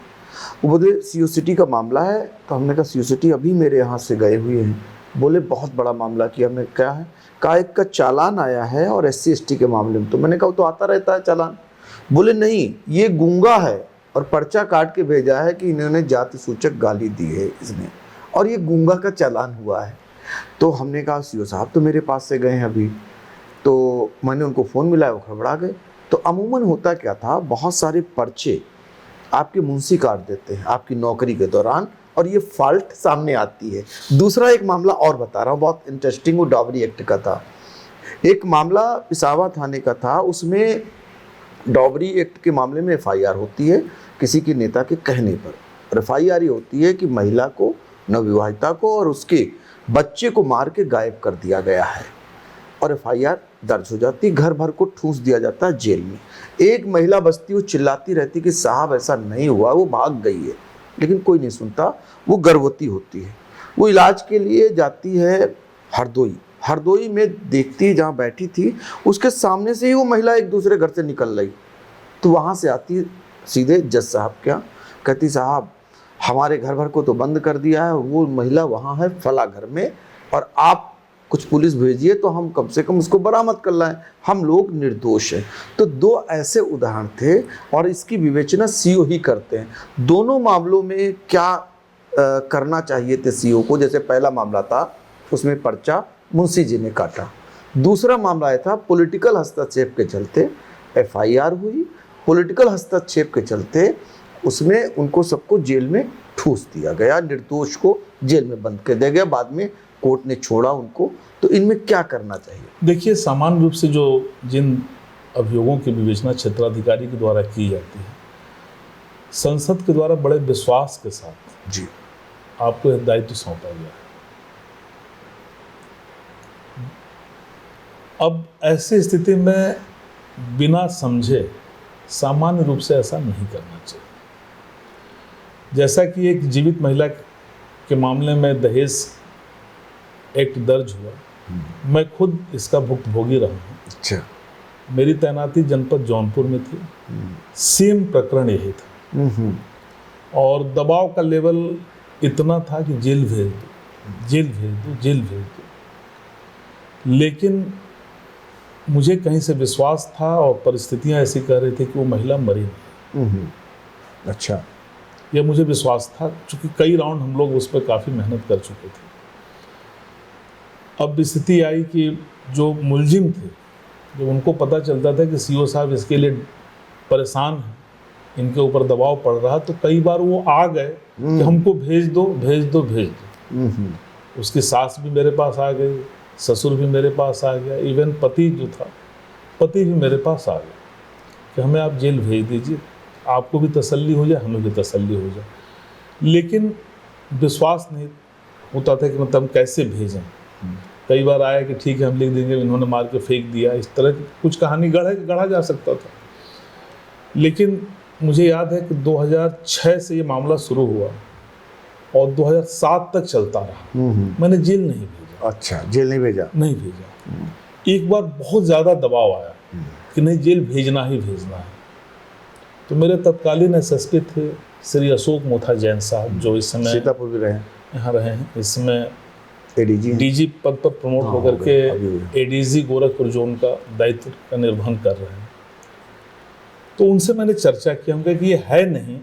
वो बोले CO/CT का मामला है। तो हमने कहा CO/CT अभी मेरे यहाँ से गए हुए हैं। बोले बहुत बड़ा मामला किया। हमने क्या है? कहा एक का चालान आया है और SC/ST के मामले में। तो मैंने कहा तो आता रहता है चालान। बोले नहीं, ये गूंगा है और पर्चा काट के भेजा है कि इन्होंने जाति सूचक गाली दी है इसने, और ये गूंगा का चालान हुआ है। तो हमने कहा CO साहब तो मेरे पास से गए हैं अभी। तो मैंने उनको फ़ोन मिलाया, वो घबरा गए। तो अमूमन होता क्या था, बहुत सारे पर्चे आपके मुंशी काट देते हैं आपकी नौकरी के दौरान, और ये फॉल्ट सामने आती है। दूसरा एक मामला और बता रहा हूँ, बहुत इंटरेस्टिंग, वो डॉबरी एक्ट का था। एक मामला पिसावा थाने का था, उसमें डॉबरी एक्ट के मामले में एफआईआर होती है किसी के नेता के कहने पर। और एफआईआर ये होती है कि महिला को, नवविवाहिता को और उसके बच्चे को मार के गायब कर दिया गया है, और एफआईआर दर्ज हो जाती, घर भर को ठूंस दिया जाता है जेल में। एक महिला बस्ती, वो चिल्लाती रहती कि साहब ऐसा नहीं हुआ, वो भाग गई है, लेकिन कोई नहीं सुनता। वो गर्भवती होती है, वो इलाज के लिए जाती है हरदोई। हरदोई में देखती है, जहाँ बैठी थी उसके सामने से ही वो महिला एक दूसरे घर से निकल रही, तो वहाँ से आती सीधे जज साहब के यहाँ, कहती साहब हमारे घर भर को तो बंद कर दिया है, वो महिला वहाँ है फला घर में, और आप कुछ पुलिस भेजिए तो हम कम से कम उसको बरामद कर लाएं, हम लोग निर्दोष हैं। तो दो ऐसे उदाहरण थे, और इसकी विवेचना सीओ ही करते हैं। दोनों मामलों में क्या करना चाहिए थे सीओ को? जैसे पहला मामला था, उसमें पर्चा मुंशी जी ने काटा। दूसरा मामला आया था पॉलिटिकल हस्तक्षेप के चलते एफआईआर हुई, पॉलिटिकल हस्तक्षेप के चलते उसमें उनको सबको जेल में ठूस दिया गया, निर्दोष को जेल में बंद कर दिया गया, बाद में कोर्ट ने छोड़ा उनको। तो इनमें क्या करना चाहिए? देखिए, सामान्य रूप से जो जिन अभियोगों की विवेचना क्षेत्राधिकारी के द्वारा की जाती है, संसद के द्वारा बड़े विश्वास के साथ जी आपको यह दायित्व सौंपा गया है। अब ऐसी स्थिति में बिना समझे सामान्य रूप से ऐसा नहीं करना चाहिए। जैसा कि एक जीवित महिला के मामले में दहेज एक्ट दर्ज हुआ, मैं खुद इसका भुक्तभोगी रहा हूँ। अच्छा। मेरी तैनाती जनपद जौनपुर में थी, सेम प्रकरण यही था, और दबाव का लेवल इतना था कि जेल भेज दो, जेल भेज दो, जेल भेज दो। लेकिन मुझे कहीं से विश्वास था और परिस्थितियां ऐसी कह रही थी कि वो महिला मरी नहीं। अच्छा। यह मुझे विश्वास था, क्योंकि कई राउंड हम लोग उस पर काफ़ी मेहनत कर चुके थे। अब स्थिति आई कि जो मुलजिम थे, जब उनको पता चलता था कि सीओ साहब इसके लिए परेशान हैं, इनके ऊपर दबाव पड़ रहा, तो कई बार वो आ गए कि हमको भेज दो, भेज दो, भेज दो। उसकी सास भी मेरे पास आ गई, ससुर भी मेरे पास आ गया, इवन पति जो था, पति भी मेरे पास आ गया कि हमें आप जेल भेज दीजिए, आपको भी तसल्ली हो जाए, हमें भी तसल्ली हो जाए। लेकिन विश्वास नहीं होता था कि मतलब हम कैसे भेजें। कई बार आया कि ठीक है हम लिख देंगे, इन्होंने मार के फेंक दिया, इस तरह की कुछ कहानी गढ़ा जा सकता था। लेकिन मुझे याद है कि 2006 से ये मामला शुरू हुआ और 2007 तक चलता रहा। मैंने जेल नहीं भेजा। अच्छा, जेल नहीं भेजा? नहीं भेजा। एक बार बहुत ज़्यादा दबाव आया कि नहीं, जेल भेजना ही भेजना है। तो मेरे तत्कालीन एसएसपी थे श्री अशोक मोथा जैन साहब, जो इस समय सीतापुर भी रहे, यहाँ रहे हैं, इस समय डीजी पद पर प्रमोट होकर के एडीजी गोरखपुर जोन का दायित्व का निर्वहन कर रहे हैं। तो उनसे मैंने चर्चा की, हम कहा कि ये है नहीं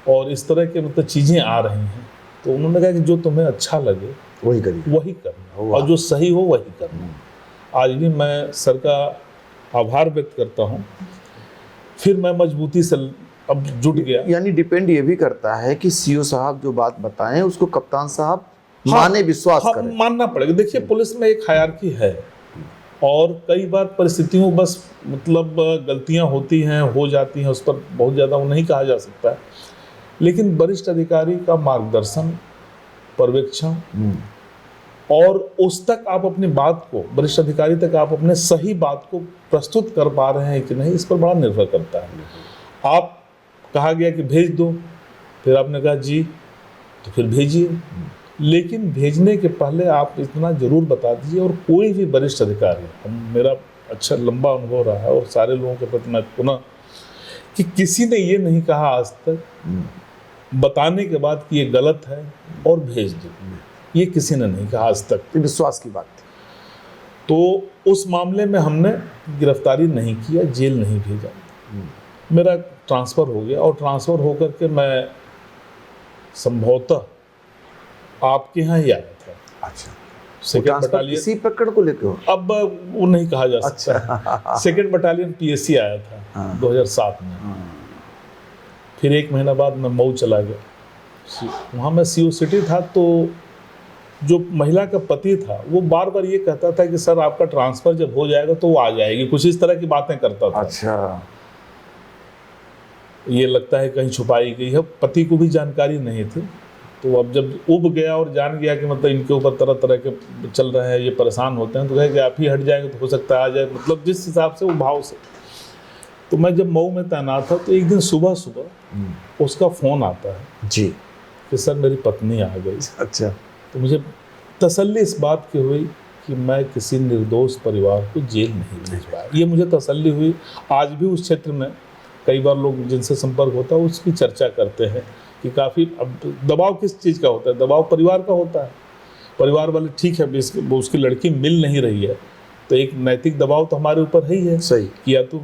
और इस तरह के मतलब चीज़ें आ रही हैं। तो उन्होंने कहा कि जो तुम्हें अच्छा लगे वही करिए, वही करना, और जो सही हो वही करना। आज भी मैं सर का आभार व्यक्त करता हूँ। फिर मैं मजबूती से अब जुट गया। यानी डिपेंड ये भी करता है कि सीओ साहब जो बात बताएं उसको कप्तान साहब माने, विश्वास करें। मानना पड़ेगा। देखिए, पुलिस में एक हायरार्की है और कई बार परिस्थितियों बस मतलब गलतियां होती हैं, हो जाती हैं, उस पर बहुत ज़्यादा वो नहीं कहा जा सकता है। लेकिन वरिष्ठ अधिकारी का मार्गदर्शन, पर्यवेक्षण और उस तक आप अपनी बात को, वरिष्ठ अधिकारी तक आप अपने सही बात को प्रस्तुत कर पा रहे हैं कि नहीं, इस पर बड़ा निर्भर करता है। आप कहा गया कि भेज दो, फिर आपने कहा जी, तो फिर भेजिए। लेकिन भेजने के पहले आप इतना ज़रूर बता दीजिए, और कोई भी वरिष्ठ अधिकारी, मेरा अच्छा लंबा अनुभव रहा है और सारे लोगों के प्रति मैं पुनः, कि किसी ने ये नहीं कहा आज तक बताने के बाद कि ये गलत है और भेज दो, ये किसी ने नहीं कहा आज तक। विश्वास की बात थी। तो उस मामले में हमने गिरफ्तारी नहीं किया, जेल नहीं भेजा, मेरा ट्रांसफ़र हो गया। और ट्रांसफ़र होकर के मैं संभवतः आपके यहाँ ही आया था। अच्छा। सेकेंड ट्रांसफर बटालियन, इसी प्रकरण को लेकर हो? अब वो नहीं कहा जा सकता। अच्छा। सेकेंड बटालियन पीएससी आया था हाँ। 2007 में। फिर 1 महीना बाद मैं मऊ चला गया। वहाँ मैं सीओ सिटी था, तो जो महिला का पति था वो बार बार ये कहता था कि सर आपका ट्रांसफ़र जब हो जाएगा तो वो आ जाएगी, कुछ इस तरह की बातें करता था। अच्छा। ये लगता है कहीं छुपाई गई है, पति को भी जानकारी नहीं थी। तो अब जब उब गया और जान गया कि मतलब इनके ऊपर तरह तरह के चल रहे हैं, ये परेशान होते हैं, तो कहे कि आप ही हट जाएंगे तो हो सकता है आ जाए, मतलब जिस हिसाब से वो भाव से। तो मैं जब मऊ में तैनात था तो एक दिन सुबह सुबह उसका फ़ोन आता है जी कि सर मेरी पत्नी आ गई। अच्छा। तो मुझे तसल्ली इस बात की हुई कि मैं किसी निर्दोष परिवार को जेल नहीं भेज पाया, ये मुझे तसल्ली हुई। आज भी उस क्षेत्र में कई बार लोग जिनसे संपर्क होता है उसकी चर्चा करते हैं कि काफ़ी, अब दबाव किस चीज़ का होता है, दबाव परिवार का होता है। परिवार वाले ठीक है, उसकी लड़की मिल नहीं रही है, तो एक नैतिक दबाव तो हमारे ऊपर है ही है सही। कि या तो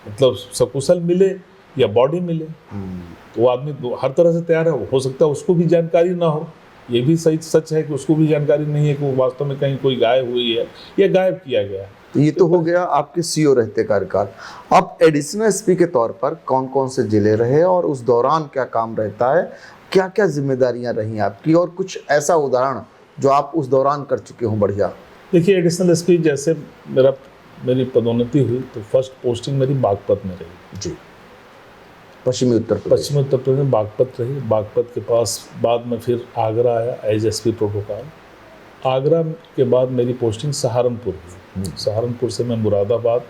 मतलब सकुशल मिले या बॉडी मिले। तो वो आदमी हर तरह से तैयार है। हो सकता है उसको भी जानकारी ना हो, ये भी सही सच है कि उसको भी जानकारी नहीं है कि वो वास्तव में कहीं कोई गायब हुई है या गायब किया गया है। तो ये तो हो गया आपके सीओ रहते कार्यकाल। अब एडिशनल एसपी के तौर पर कौन कौन से जिले रहे और उस दौरान क्या काम रहता है, क्या क्या जिम्मेदारियां रही आपकी, और कुछ ऐसा उदाहरण जो आप उस दौरान कर चुके हों बढ़िया? देखिए, एडिशनल एसपी जैसे मेरी पदोन्नति हुई तो फर्स्ट पोस्टिंग मेरी बागपत में रही। जी, पश्चिमी उत्तर प्रदेश में बागपत रही। बागपत के पास बाद में फिर आगरा आया एज एसपी प्रोटोकॉल। आगरा के बाद मेरी पोस्टिंग सहारनपुर हुई। सहारनपुर से मैं मुरादाबाद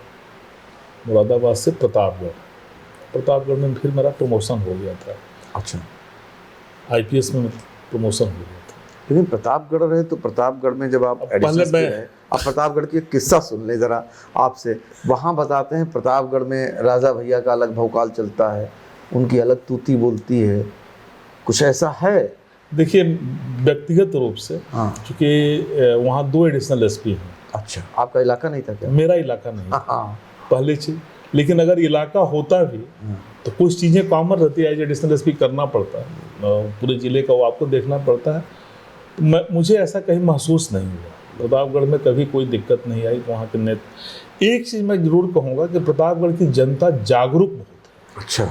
से प्रतापगढ़ में फिर मेरा प्रमोशन हो गया था। अच्छा। आईपीएस में प्रमोशन हो गया था। लेकिन प्रतापगढ़ रहे तो प्रतापगढ़ में जब आप एडिशनल एसपी रहे, आप प्रतापगढ़ की एक किस्सा सुन लें ज़रा आपसे। वहाँ बताते हैं प्रतापगढ़ में राजा भैया का अलग भौकाल चलता है, उनकी अलग तूती बोलती है, कुछ ऐसा है? देखिए, व्यक्तिगत रूप से हाँ। चूँकि वहाँ 2 एडिशनल एसपी हैं। अच्छा, आपका इलाका नहीं था क्या? मेरा इलाका नहीं था हाँ। पहले चीज, लेकिन अगर इलाका होता भी तो कुछ चीज़ें कॉमन रहती है, एज एडिशनल एसपी करना पड़ता है, पूरे ज़िले का वो आपको देखना पड़ता है। तो मुझे ऐसा कहीं महसूस नहीं हुआ। प्रतापगढ़ में कभी कोई दिक्कत नहीं आई। वहाँ के एक चीज़ मैं ज़रूर कहूँगा कि प्रतापगढ़ की जनता जागरूक बहुत है। अच्छा।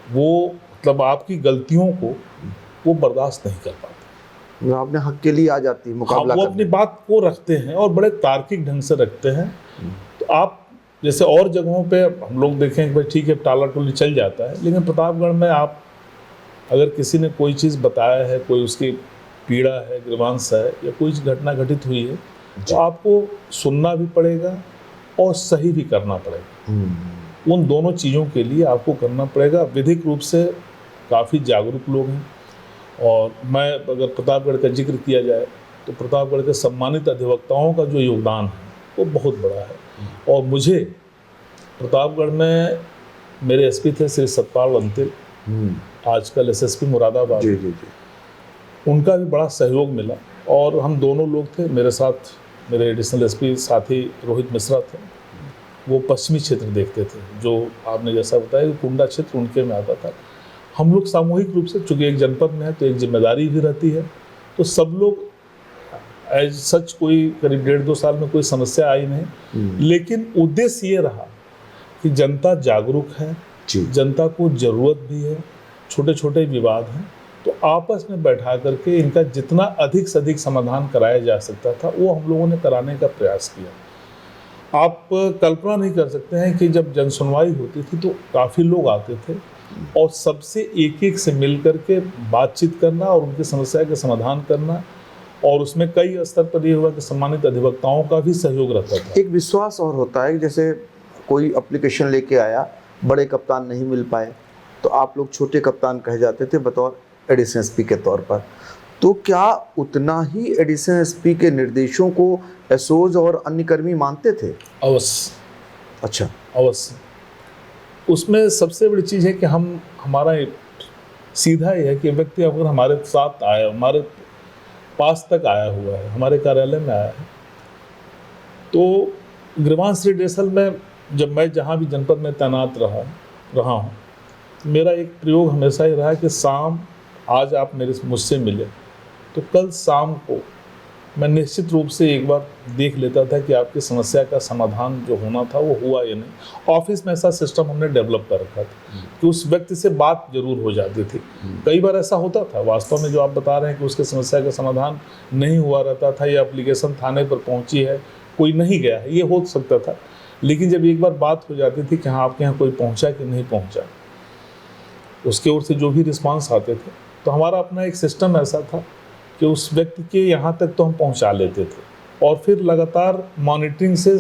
वो मतलब आपकी गलतियों को वो बर्दाश्त नहीं कर पाते। वो अपने हक के लिए आ जाती है मुकाबला वो अपनी बात को रखते हैं और बड़े तार्किक ढंग से रखते हैं। तो आप जैसे और जगहों पे हम लोग देखें कि भाई ठीक है टाला टोली चल जाता है, लेकिन प्रतापगढ़ में आप अगर किसी ने कोई चीज़ बताया है, कोई उसकी पीड़ा है, ग्रीवांस है या कोई घटना घटित हुई है, तो आपको सुनना भी पड़ेगा और सही भी करना पड़ेगा। उन दोनों चीज़ों के लिए आपको करना पड़ेगा। विधिक रूप से काफ़ी जागरूक लोग हैं। और मैं अगर प्रतापगढ़ का जिक्र किया जाए तो प्रतापगढ़ के सम्मानित अधिवक्ताओं का जो योगदान है वो बहुत बड़ा है। और मुझे प्रतापगढ़ में मेरे एसपी थे श्री सतपाल अंतिल, आजकल एसएसपी मुरादाबाद। जी जी जी। उनका भी बड़ा सहयोग मिला। और हम दोनों लोग थे, मेरे साथ मेरे एडिशनल एसपी साथी रोहित मिश्रा थे, वो पश्चिमी क्षेत्र देखते थे, जो आपने जैसा बताया कि कुंडा क्षेत्र उनके में आता था। हम लोग सामूहिक रूप से, चूँकि एक जनपद में है तो एक जिम्मेदारी भी रहती है, तो सब लोग एज सच कोई करीब 1.5-2 साल में कोई समस्या आई नहीं। लेकिन उद्देश्य ये रहा कि जनता जागरूक है, जनता को ज़रूरत भी है, छोटे छोटे विवाद हैं, तो आपस में बैठा करके इनका जितना अधिक से अधिक समाधान कराया जा सकता था वो हम लोगों ने कराने का प्रयास किया। आप कल्पना नहीं कर सकते हैं कि जब जनसुनवाई होती थी तो काफ़ी लोग आते थे और सबसे एक एक से मिल करके बातचीत करना और उनकी समस्या का समाधान करना। और उसमें कई स्तर पर ये हुआ कि सम्मानित अधिवक्ताओं का भी सहयोग रहता था। एक विश्वास और होता है, जैसे कोई एप्लीकेशन लेके आया, बड़े कप्तान नहीं मिल पाए तो आप लोग छोटे कप्तान कहे जाते थे बतौर एडिशनल एसपी के तौर पर, तो क्या उतना ही एडिशनल एसपी के निर्देशों को एसओज और अन्य कर्मी मानते थे? अवश्य। अच्छा। अवश्य। उसमें सबसे बड़ी चीज़ है कि हमारा सीधा ये है कि व्यक्ति अगर हमारे साथ आया, हमारे पास तक आया हुआ है, हमारे कार्यालय में आया है, तो ग्रीवांस रिड्रेसल में जब मैं जहाँ भी जनपद में तैनात रहा हूँ, मेरा एक प्रयोग हमेशा ही रहा कि आज आप मुझसे मिले तो कल शाम को मैं निश्चित रूप से एक बार देख लेता था कि आपकी समस्या का समाधान जो होना था वो हुआ या नहीं। ऑफिस में ऐसा सिस्टम हमने डेवलप कर रखा था कि उस व्यक्ति से बात जरूर हो जाती थी। कई बार ऐसा होता था वास्तव में, जो आप बता रहे हैं कि उसके समस्या का समाधान नहीं हुआ रहता था, या एप्लीकेशन थाने पर पहुंची है, कोई नहीं गया है, ये हो सकता था। लेकिन जब एक बार बात हो जाती थी कि हाँ आपके यहाँ कोई पहुँचा कि नहीं पहुँचा, उसके ओर से जो भी रिस्पॉन्स आते थे, तो हमारा अपना एक सिस्टम ऐसा था कि उस व्यक्ति के यहाँ तक तो हम पहुँचा लेते थे, और फिर लगातार मॉनिटरिंग से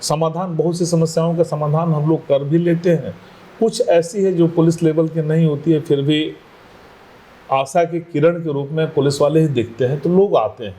समाधान, बहुत सी समस्याओं का समाधान हम लोग कर भी लेते हैं। कुछ ऐसी है जो पुलिस लेवल की नहीं होती है, फिर भी आशा के किरण के रूप में पुलिस वाले ही दिखते हैं, तो लोग आते हैं,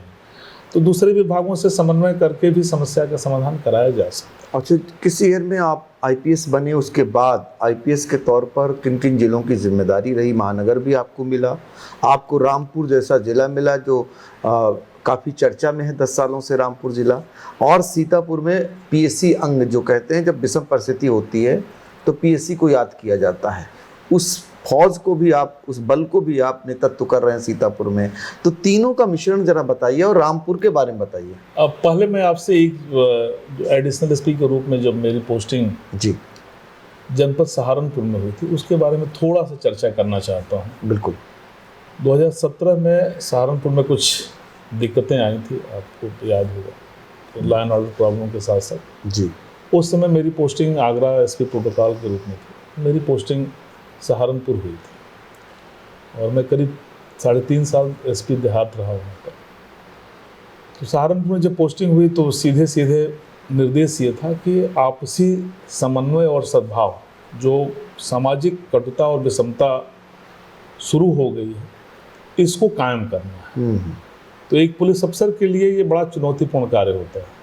तो दूसरे विभागों से समन्वय करके भी समस्या का समाधान कराया जा सकता है। अच्छा, किस ईयर में आप आईपीएस बने? उसके बाद आईपीएस के तौर पर किन किन जिलों की जिम्मेदारी रही? महानगर भी आपको मिला, आपको रामपुर जैसा जिला मिला जो काफ़ी चर्चा में है 10 सालों से रामपुर जिला, और सीतापुर में पीएससी अंग जो कहते हैं, जब विषम परिस्थिति होती है तो पीएससी को याद किया जाता है। उस फौज को भी आप, उस बल को भी आप नेतृत्व कर रहे हैं सीतापुर में, तो तीनों का मिश्रण जरा बताइए और रामपुर के बारे में बताइए। अब पहले मैं आपसे एक एडिशनल एसपी के रूप में जब मेरी पोस्टिंग जी जनपद सहारनपुर में हुई थी, उसके बारे में थोड़ा सा चर्चा करना चाहता हूँ। बिल्कुल। 2017 में सहारनपुर में कुछ दिक्कतें आई थी, आपको याद होगा, लॉ एंड ऑर्डर प्रॉब्लम के साथ साथ। जी। उस समय मेरी पोस्टिंग आगरा एसपी प्रोटोकॉल के रूप में थी, मेरी पोस्टिंग सहारनपुर हुई थी, और मैं करीब 3.5 साल एसपी देहात रहा वहाँ पर। तो सहारनपुर में जब पोस्टिंग हुई तो सीधे सीधे निर्देश ये था कि आपसी समन्वय और सद्भाव, जो सामाजिक कटुता और विषमता शुरू हो गई है, इसको कायम करना है। तो एक पुलिस अफसर के लिए ये बड़ा चुनौतीपूर्ण कार्य होता है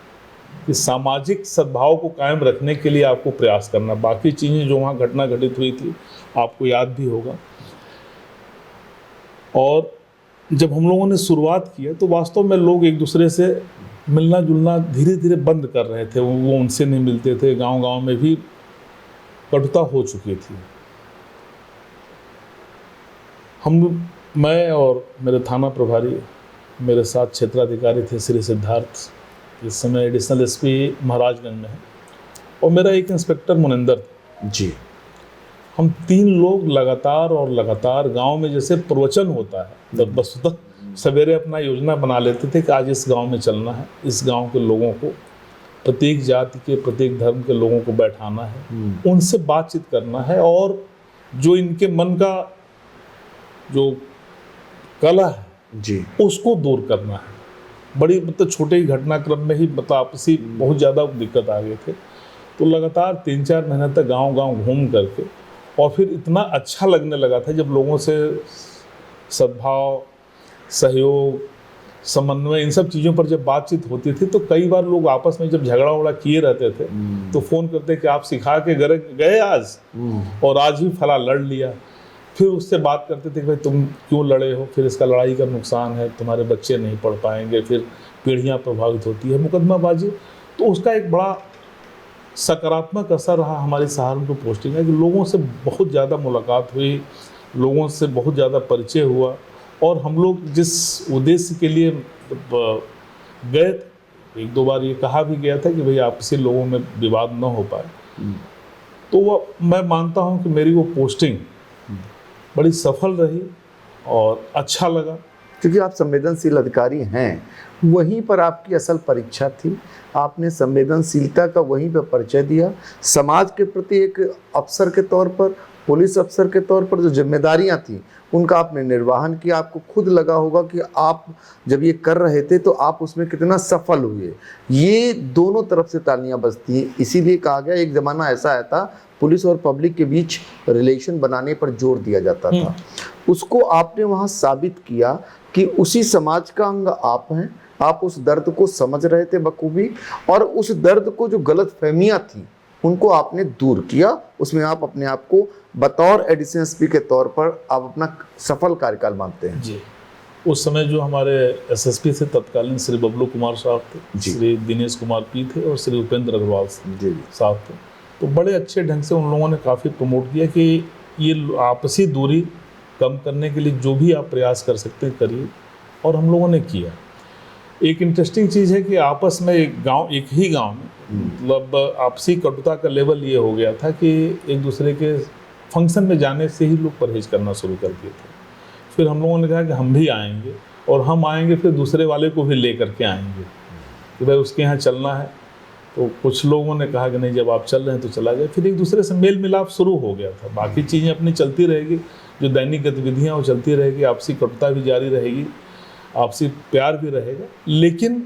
कि सामाजिक सद्भाव को कायम रखने के लिए आपको प्रयास करना। बाकी चीज़ें जो वहाँ घटना घटित हुई थी आपको याद भी होगा, और जब हम लोगों ने शुरुआत की तो वास्तव में लोग एक दूसरे से मिलना जुलना धीरे धीरे बंद कर रहे थे, वो उनसे नहीं मिलते थे, गांव-गांव में भी कटुता हो चुकी थी। मैं और मेरे थाना प्रभारी, मेरे साथ क्षेत्राधिकारी थे श्री सिद्धार्थ, इस समय एडिशनल एसपी महाराजगंज में है, और मेरा एक इंस्पेक्टर मुनिंदर जी। हम 3 लोग लगातार गांव में जैसे प्रवचन होता है, तब वस्तुतः सवेरे अपना योजना बना लेते थे कि आज इस गांव में चलना है, इस गांव के लोगों को, प्रत्येक जाति के, प्रत्येक धर्म के लोगों को बैठाना है, उनसे बातचीत करना है, और जो इनके मन का जो कला है जी, उसको दूर करना है। बड़ी मतलब छोटे ही घटनाक्रम में ही मतलब आपसी बहुत ज़्यादा दिक्कत आ गए थे। तो लगातार 3-4 महीने तक गांव-गांव घूम करके, और फिर इतना अच्छा लगने लगा था जब लोगों से सद्भाव, सहयोग, समन्वय, इन सब चीज़ों पर जब बातचीत होती थी, तो कई बार लोग आपस में जब झगड़ा वगड़ा किए रहते थे तो फ़ोन करते कि आप सिखा के गए आज, और आज ही फला लड़ लिया। फिर उससे बात करते थे कि भाई तुम क्यों लड़े हो, फिर इसका लड़ाई का नुकसान है, तुम्हारे बच्चे नहीं पढ़ पाएंगे, फिर पीढ़ियाँ प्रभावित होती है, मुकदमाबाजी। तो उसका एक बड़ा सकारात्मक असर रहा हमारी सहारनपुर पोस्टिंग है कि लोगों से बहुत ज़्यादा मुलाकात हुई, लोगों से बहुत ज़्यादा परिचय हुआ, और हम लोग जिस उद्देश्य के लिए गए थे, 1-2 बार ये कहा भी गया था कि भाई आपसी लोगों में विवाद न हो पाए, तो वो मैं मानता हूँ कि मेरी वो पोस्टिंग बड़ी सफल रही और अच्छा लगा। क्योंकि आप संवेदनशील अधिकारी हैं, वहीं पर आपकी असल परीक्षा थी। आपने संवेदनशीलता का वहीं पर परिचय दिया। समाज के प्रति एक अफसर के तौर पर, पुलिस अफसर के तौर पर जो जिम्मेदारियां थी उनका आपने निर्वहन किया। आपको खुद लगा होगा कि आप जब ये कर रहे थे तो आप उसमें कितना सफल हुए। ये दोनों तरफ से तालियां बजती हैं। इसीलिए कहा गया एक ज़माना ऐसा आया था, पुलिस और पब्लिक के बीच रिलेशन बनाने पर जोर दिया जाता था। उसको आपने वहाँ साबित किया कि उसी समाज का अंग आप हैं। आप उस दर्द को समझ रहे थे बखूबी, और उस दर्द को जो गलतफहमियां थी उनको आपने दूर किया। उसमें आप अपने आप को बतौर एडिशनल एसपी के तौर पर आप अपना सफल कार्यकाल मानते हैं। जी, उस समय जो हमारे एसएसपी थे तत्कालीन श्री बबलू कुमार साहब थे, श्री दिनेश कुमार पी थे, और श्री उपेंद्र अग्रवाल साहब थे। तो बड़े अच्छे ढंग से उन लोगों ने काफ़ी प्रमोट किया कि ये आपसी दूरी कम करने के लिए जो भी आप प्रयास कर सकते हैं करिए, और हम लोगों ने किया। एक इंटरेस्टिंग चीज़ है कि आपस में एक ही गांव में मतलब आपसी कटुता का लेवल ये हो गया था कि एक दूसरे के फंक्शन में जाने से ही लोग परहेज करना शुरू कर दिए थे। फिर हम लोगों ने कहा कि हम भी आएंगे, और हम आएंगे फिर दूसरे वाले को भी ले करके आएंगे कि भाई उसके यहाँ चलना है। तो कुछ लोगों ने कहा कि नहीं, जब आप चल रहे हैं तो चला जाए। फिर एक दूसरे से मेल मिलाप शुरू हो गया था। बाकी चीज़ें अपनी चलती रहेगी, जो दैनिक गतिविधियाँ वो चलती रहेगी, आपसी कटुता भी जारी रहेगी, आपसी प्यार भी रहेगा। लेकिन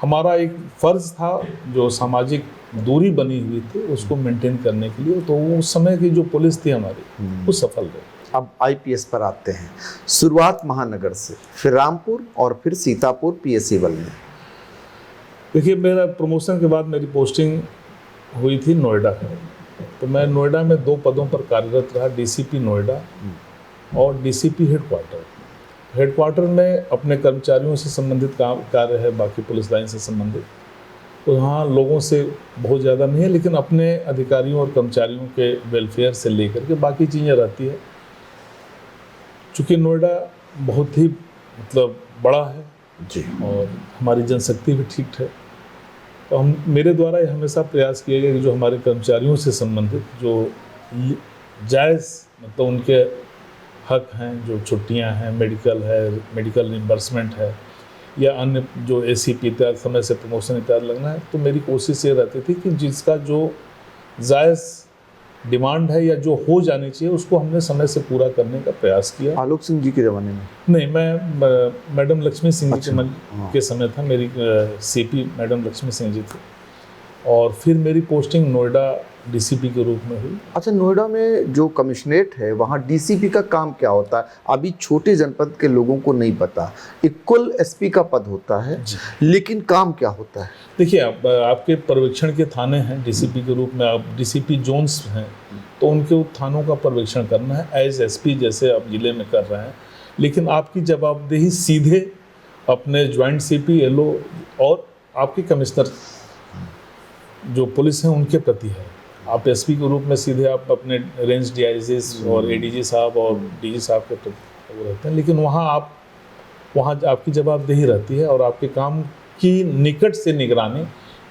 हमारा एक फ़र्ज़ था, जो सामाजिक दूरी बनी हुई थी उसको मेंटेन करने के लिए, तो उस समय की जो पुलिस थी हमारी वो सफल रही। अब आईपीएस पर आते हैं। शुरुआत महानगर से, फिर रामपुर और फिर सीतापुर पीएससी बल में। देखिए, मेरा प्रमोशन के बाद मेरी पोस्टिंग हुई थी नोएडा में। तो मैं नोएडा में 2 पदों पर कार्यरत रहा, डीसीपी नोएडा और डीसीपी हेडक्वार्टर। हेडक्वार्टर में अपने कर्मचारियों से संबंधित काम कार्य है, बाकी पुलिस लाइन से संबंधित। तो यहाँ लोगों से बहुत ज़्यादा नहीं है, लेकिन अपने अधिकारियों और कर्मचारियों के वेलफेयर से लेकर के बाकी चीज़ें रहती है। चूँकि नोएडा बहुत ही मतलब बड़ा है जी, और हमारी जनशक्ति भी ठीक है, तो मेरे द्वारा ये हमेशा प्रयास किया गया कि जो हमारे कर्मचारियों से संबंधित जो जायज़ मतलब उनके हक हैं, जो छुट्टियां हैं, मेडिकल है, मेडिकल रिम्बर्समेंट है, या अन्य जो एसीपी इत्यादि समय से प्रमोशन इत्यादि लगना है, तो मेरी कोशिश ये रहती थी कि जिसका जो जायज़ डिमांड है या जो हो जानी चाहिए उसको हमने समय से पूरा करने का प्रयास किया। आलोक सिंह जी के ज़माने में नहीं, मैं मैडम लक्ष्मी सिंह जी अच्छा, के समय था, मेरी सीपी मैडम लक्ष्मी सिंह जी थी, और फिर मेरी पोस्टिंग नोएडा डीसीपी के रूप में हुई। अच्छा, नोएडा में जो कमिश्नरेट है वहाँ डीसीपी का काम क्या होता है? अभी छोटे जनपद के लोगों को नहीं पता। इक्वल एसपी का पद होता है, लेकिन काम क्या होता है? देखिए, आपके पर्यवेक्षण के थाने हैं डीसीपी के रूप में, आप डीसीपी जोन्स हैं, तो उनके थानों का पर्यवेक्षण करना है एज एसपी, जैसे आप जिले में कर रहे हैं। लेकिन आपकी जवाबदेही सीधे अपने ज्वाइंट सीपी, एलओ और आपके कमिश्नर जो पुलिस हैं उनके प्रति है। आप एसपी के रूप में सीधे आप अपने रेंज डीआईजीज और एडीजी साहब और डीजी साहब के प्रति रहते हैं, लेकिन वहाँ आपकी जवाबदेही रहती है और आपके काम की निकट से निगरानी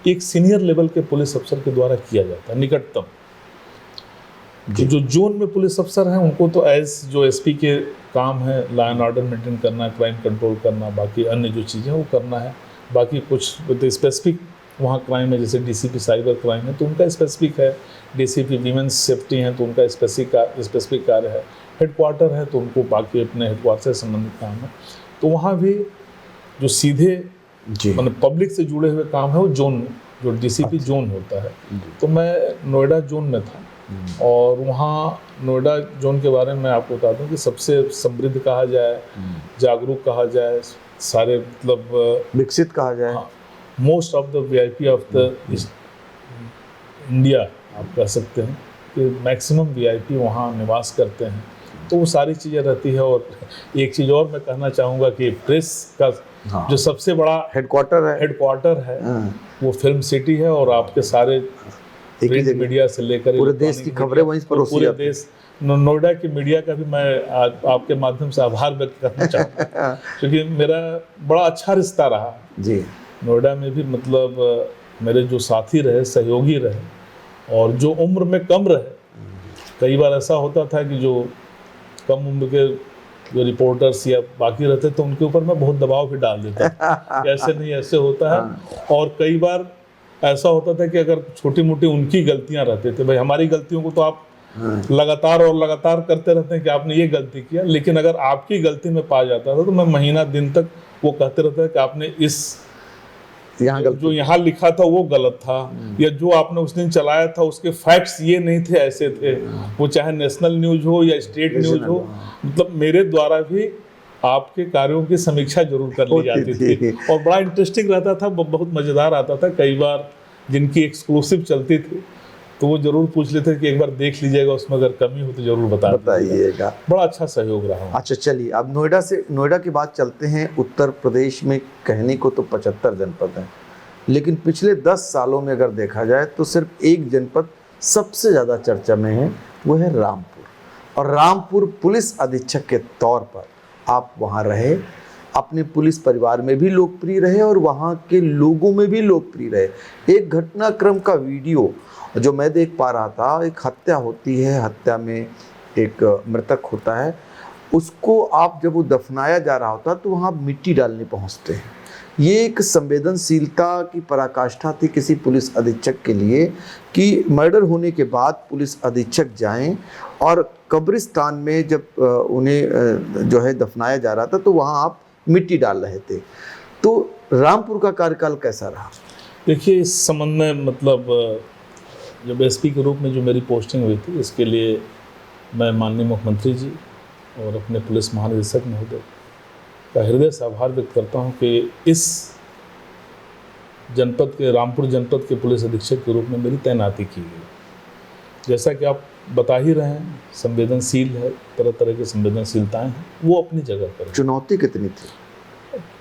एक सीनियर लेवल के पुलिस अफसर के द्वारा किया जाता है, निकटतम। जो जोन में पुलिस अफसर हैं उनको तो एज जो एसपी के काम है लॉ एंड ऑर्डर मेंटेन करना, क्राइम कंट्रोल करना, बाकी अन्य जो चीज़ें वो करना है। बाकी कुछ स्पेसिफिक वहाँ क्राइम है, जैसे डीसीपी साइबर क्राइम है तो उनका स्पेसिफिक है, डीसीपी वीमेंस सेफ्टी है तो उनका स्पेसिफिक कार्य है, हेडक्वार्टर है तो उनको बाकी अपने हेडक्वार्टर से संबंधित काम है। तो वहाँ भी जो सीधे मतलब पब्लिक से जुड़े हुए काम है वो जोन, जो डीसीपी जोन होता है। तो मैं नोएडा जोन में था, और वहाँ नोएडा जोन के बारे में आपको बता दूं कि सबसे समृद्ध कहा जाए, जागरूक कहा जाए, सारे मतलब विकसित कहा जाए, most of the VIP of the India आप कह सकते हैं कि मैक्सिमम वीआईपी वहाँ निवास करते हैं। तो वो सारी चीज़ें रहती है। और एक चीज़ और मैं कहना चाहूँगा कि प्रेस का जो सबसे बड़ा हेडक्वार्टर है वो फिल्म सिटी है, और आपके सारे प्रिंट मीडिया से लेकर पूरे देश की खबरें वहीं पर पूरे देश, नोएडा की मीडिया का भी मैं आपके माध्यम से आभार व्यक्त करना चाहूँगा क्योंकि मेरा बड़ा अच्छा रिश्ता रहा जी। नोएडा में भी, मतलब मेरे जो साथी रहे, सहयोगी रहे, और जो उम्र में कम रहे। कई बार ऐसा होता था कि जो कम उम्र के जो रिपोर्टर्स या बाकी रहते तो उनके ऊपर मैं बहुत दबाव भी डाल देता ऐसे नहीं, ऐसे होता है। और कई बार ऐसा होता था कि अगर छोटी मोटी उनकी गलतियां रहती थी, भाई हमारी गलतियों को तो आप लगातार करते रहते हैं कि आपने ये गलती किया, लेकिन अगर आपकी गलती में पा जाता था तो मैं महीना दिन तक वो कहते रहते कि आपने इस जो यहाँ लिखा था वो गलत था, या जो आपने उस दिन चलाया था उसके फैक्ट्स ये नहीं थे, ऐसे थे। वो चाहे नेशनल न्यूज हो या स्टेट न्यूज हो, मतलब मेरे द्वारा भी आपके कार्यों की समीक्षा जरूर कर ली जाती थी, और बड़ा इंटरेस्टिंग रहता था, बहुत मज़ेदार आता था। कई बार जिनकी एक्सक्लूसिव चलती थी तो वो जरूर पूछ लेते कि एक बार देख लीजिएगा, उसमें अगर कमी हो तो जरूर बताइएगा। बड़ा अच्छा सहयोग रहा। अच्छा, चलिए अब नोएडा की बात चलते हैं। उत्तर प्रदेश में कहने को तो 75 जनपद हैं, लेकिन पिछले 10 सालों में अगर देखा जाए तो सिर्फ एक जनपद सबसे ज़्यादा चर्चा में है, वो है रामपुर। और रामपुर पुलिस अधीक्षक के तौर पर आप वहाँ रहे। अपने पुलिस परिवार में भी लोकप्रिय रहे और वहाँ के लोगों में भी लोकप्रिय रहे। एक घटनाक्रम का वीडियो जो मैं देख पा रहा था, एक हत्या होती है, हत्या में एक मृतक होता है, उसको आप जब वो दफनाया जा रहा होता तो वहाँ मिट्टी डालने पहुँचते हैं। ये एक संवेदनशीलता की पराकाष्ठा थी किसी पुलिस अधीक्षक के लिए कि मर्डर होने के बाद पुलिस अधीक्षक जाएं और कब्रिस्तान में जब उन्हें जो है दफनाया जा रहा था तो वहाँ आप मिट्टी डाल रहे थे। तो रामपुर का कार्यकाल कैसा रहा? देखिए, इस संबंध में मतलब जब एसपी के रूप में जो मेरी पोस्टिंग हुई थी, इसके लिए मैं माननीय मुख्यमंत्री जी और अपने पुलिस महानिदेशक महोदय का हृदय से आभार व्यक्त करता हूं कि इस जनपद के, रामपुर जनपद के पुलिस अधीक्षक के रूप में मेरी तैनाती की गई। जैसा कि आप बता ही रहे हैं, संवेदनशील है, तरह तरह की संवेदनशीलताएं हैं, वो अपनी जगह पर है। चुनौती कितनी थी?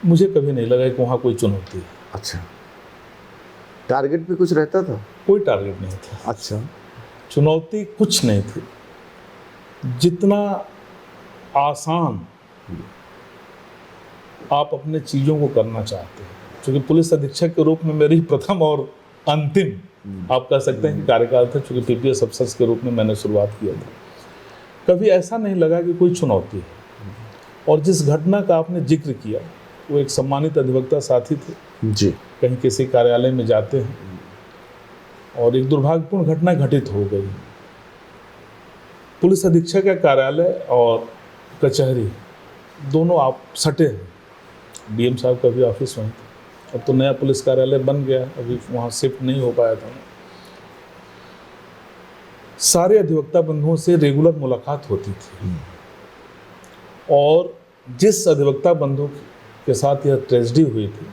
मुझे कभी नहीं लगा कि वहाँ कोई चुनौती है। अच्छा, टारगेट पे कुछ रहता था? कोई टारगेट नहीं था। अच्छा, चुनौती कुछ नहीं थी। जितना आसान आप अपने चीज़ों को करना चाहते हैं, क्योंकि पुलिस अधीक्षक के रूप में मेरी प्रथम और अंतिम आप कह सकते हैं कि कार्यकाल था, चूँकि पीपीएस अफसर्स के रूप में मैंने शुरुआत किया था। कभी ऐसा नहीं लगा कि कोई चुनौती है। और जिस घटना का आपने जिक्र किया, वो एक सम्मानित अधिवक्ता साथी थे जी, कहीं किसी कार्यालय में जाते हैं और एक दुर्भाग्यपूर्ण घटना घटित हो गई। पुलिस अधीक्षक का कार्यालय और कचहरी दोनों आप सटे हैं। डीएम साहब का भी ऑफिस वहीं था। अब तो नया पुलिस कार्यालय बन गया, अभी वहाँ शिफ्ट नहीं हो पाया था। सारे अधिवक्ता बंधुओं से रेगुलर मुलाकात होती थी और जिस अधिवक्ता बंधु के साथ यह ट्रेजेडी हुई थी,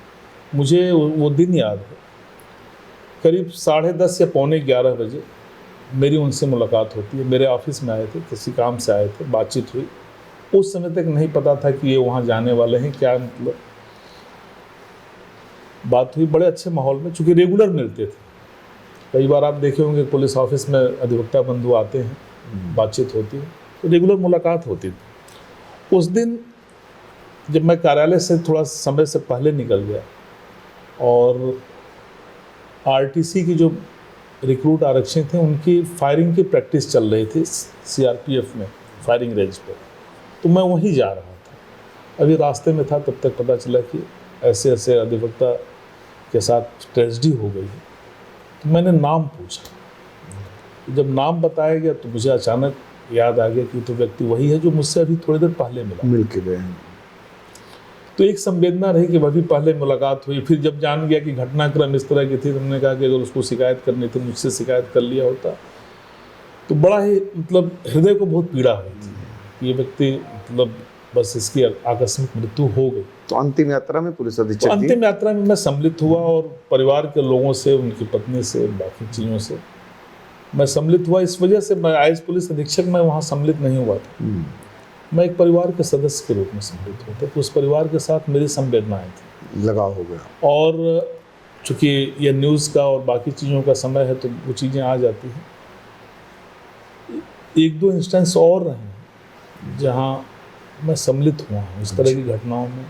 मुझे वो दिन याद है। करीब 10:30 या 11:45 बजे मेरी उनसे मुलाकात होती है। मेरे ऑफिस में आए थे, किसी काम से आए थे, बातचीत हुई। उस समय तक नहीं पता था कि ये वहाँ जाने वाले हैं, क्या मतलब बात हुई बड़े अच्छे माहौल में, चूँकि रेगुलर मिलते थे। कई बार आप देखे होंगे पुलिस ऑफिस में अधिवक्ता बंधु आते हैं, बातचीत होती है, तो रेगुलर मुलाकात होती थी। उस दिन जब मैं कार्यालय से थोड़ा समय से पहले निकल गया और आरटीसी की जो रिक्रूट आरक्षी थे, उनकी फायरिंग की प्रैक्टिस चल रही थी सीआरपीएफ में, फायरिंग रेंज पर, तो मैं वहीं जा रहा था। अभी रास्ते में था, तब तक पता चला कि ऐसे ऐसे अधिवक्ता के साथ ट्रेजेडी हो गई है। तो मैंने नाम पूछा। जब नाम बताया गया तो मुझे अचानक याद आ गया कि तो व्यक्ति वही है जो मुझसे अभी थोड़ी देर पहले मिल के गए हैं। तो एक संवेदना रही कि वही पहले मुलाकात हुई। फिर जब जान गया कि घटनाक्रम इस तरह की थी, तो हमने कहा कि अगर उसको शिकायत करनी थी, मुझसे शिकायत कर लिया होता। तो बड़ा ही मतलब हृदय को बहुत पीड़ा हुई थी। ये व्यक्ति मतलब बस इसकी आकस्मिक मृत्यु हो गई। तो अंतिम यात्रा में पुलिस अधीक्षक तो अंतिम यात्रा में मैं सम्मिलित हुआ और परिवार के लोगों से, उनकी पत्नी से, बाकी चीज़ों से मैं सम्मिलित हुआ। इस वजह से मैं एज पुलिस अधीक्षक मैं वहाँ सम्मिलित नहीं हुआ था। मैं एक परिवार के सदस्य के रूप में सम्मिलित हुआ था, तो उस परिवार के साथ मेरी संवेदनाएं थी, लगाव हो गया। और चूँकि ये न्यूज़ का और बाकी चीज़ों का समय है तो वो चीज़ें आ जाती हैं। एक दो इंस्टेंस और रहे हैं जहाँ मैं सम्मिलित हुआ हूँ इस तरह की घटनाओं में।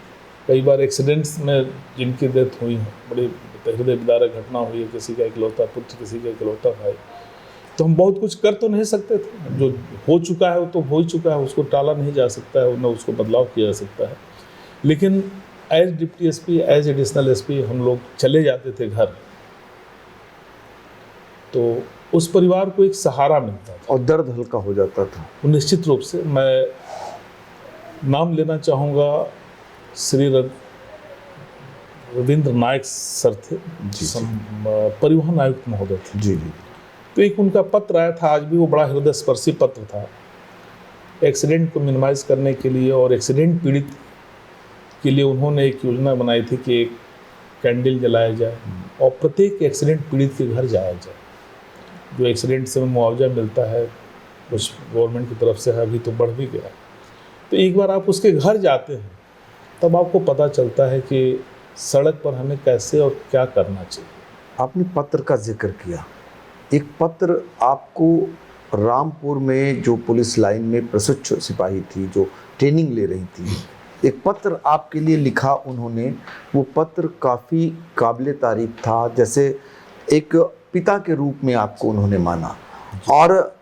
कई बार एक्सीडेंट्स में जिनकी डेथ हुई है, बड़ी हृदय विदारक घटना हुई है, किसी का इकलौता पुत्र, किसी का इकलौता भाई। तो हम बहुत कुछ कर तो नहीं सकते थे, जो हो चुका है वो तो हो ही चुका है, उसको टाला नहीं जा सकता है, न उसको बदलाव किया जा सकता है। लेकिन as deputy SP, as additional SP हम लोग चले जाते थे घर, तो उस परिवार को एक सहारा मिलता था और दर्द हल्का हो जाता था। निश्चित रूप से। मैं नाम लेना चाहूँगा, श्री रविंद्र नायक सर थे, परिवहन आयुक्त महोदय थे। जी जी। तो एक उनका पत्र आया था, आज भी वो बड़ा हृदय स्पर्शी पत्र था। एक्सीडेंट को मिनिमाइज करने के लिए और एक्सीडेंट पीड़ित के लिए उन्होंने एक योजना बनाई थी कि एक कैंडल जलाया जाए और प्रत्येक एक्सीडेंट पीड़ित के घर जाया जाए। जो एक्सीडेंट से मुआवजा मिलता है कुछ गवर्नमेंट की तरफ से है, अभी तो बढ़ भी गया। तो एक बार आप उसके घर जाते हैं तब आपको पता चलता है कि सड़क पर हमें कैसे और क्या करना चाहिए। आपने पत्र का जिक्र किया, एक पत्र आपको रामपुर में जो पुलिस लाइन में प्रशिक्षु सिपाही थी, जो ट्रेनिंग ले रही थी, एक पत्र आपके लिए लिखा उन्होंने, वो पत्र काफ़ी काबिल तारीफ था, जैसे एक पिता के रूप में आपको उन्होंने माना, और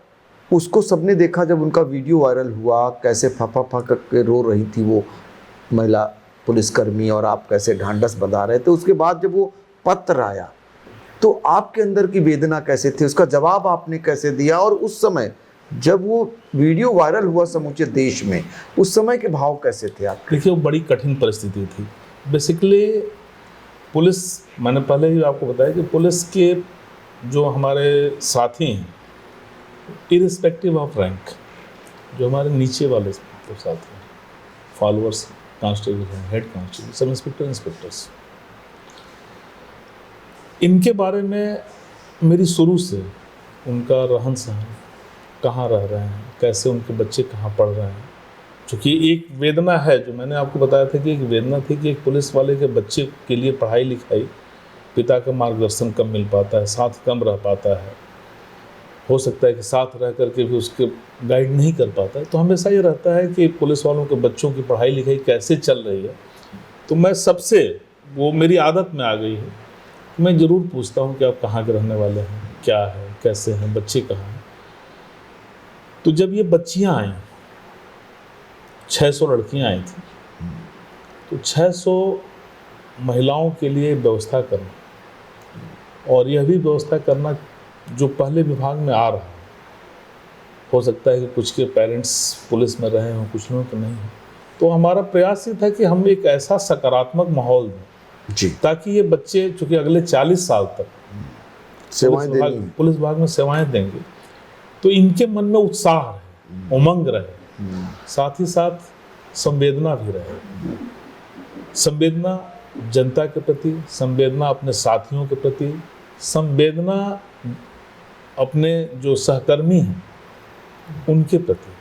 उसको सबने देखा जब उनका वीडियो वायरल हुआ, कैसे फपा फक के रो रही थी वो महिला पुलिसकर्मी और आप कैसे ढांढस बंधा रहे थे। उसके बाद जब वो पत्र आया तो आपके अंदर की वेदना कैसे थी, उसका जवाब आपने कैसे दिया, और उस समय जब वो वीडियो वायरल हुआ समूचे देश में, उस समय के भाव कैसे थे आपके? देखिए, वो बड़ी कठिन परिस्थिति थी। बेसिकली पुलिस, मैंने पहले ही आपको बताया कि पुलिस के जो हमारे साथी हैं, इरिस्पेक्टिव ऑफ रैंक, जो हमारे नीचे वाले साथी हैं, फॉलोअर्स, कांस्टेबल हैं, head constable, sub inspector, inspectors, इनके बारे में मेरी शुरू से उनका रहन सहन, कहाँ रह रहे हैं, कैसे उनके बच्चे कहाँ पढ़ रहे हैं, क्योंकि एक वेदना है, जो मैंने आपको बताया था कि एक वेदना थी कि एक पुलिस वाले के बच्चे के लिए पढ़ाई लिखाई, पिता का मार्गदर्शन कम मिल पाता है, साथ कम रह पाता है, हो सकता है कि साथ रह करके भी उसके गाइड नहीं कर पाता है। तो हमेशा ये रहता है कि पुलिस वालों के बच्चों की पढ़ाई लिखाई कैसे चल रही है। तो मैं सबसे, वो मेरी आदत में आ गई है, मैं ज़रूर पूछता हूँ कि आप कहाँ के रहने वाले हैं, क्या है, कैसे हैं, बच्चे कहाँ हैं। तो जब ये बच्चियाँ आईं, 600 लड़कियाँ आई थी, तो 600 महिलाओं के लिए व्यवस्था करना, और यह भी व्यवस्था करना जो पहले विभाग में आ रहा है, हो सकता है कि कुछ के पेरेंट्स पुलिस में रहे हों, कुछ लोगों के नहीं हो, तो हमारा प्रयास ये था कि हम एक ऐसा सकारात्मक माहौल दें जी, ताकि ये बच्चे, चूँकि अगले 40 साल तक पुलिस विभाग में सेवाएं देंगे, तो इनके मन में उत्साह रहे, उमंग रहे, साथ ही साथ संवेदना भी रहे, संवेदना जनता के प्रति, संवेदना अपने साथियों के प्रति, संवेदना अपने जो सहकर्मी हैं उनके प्रति।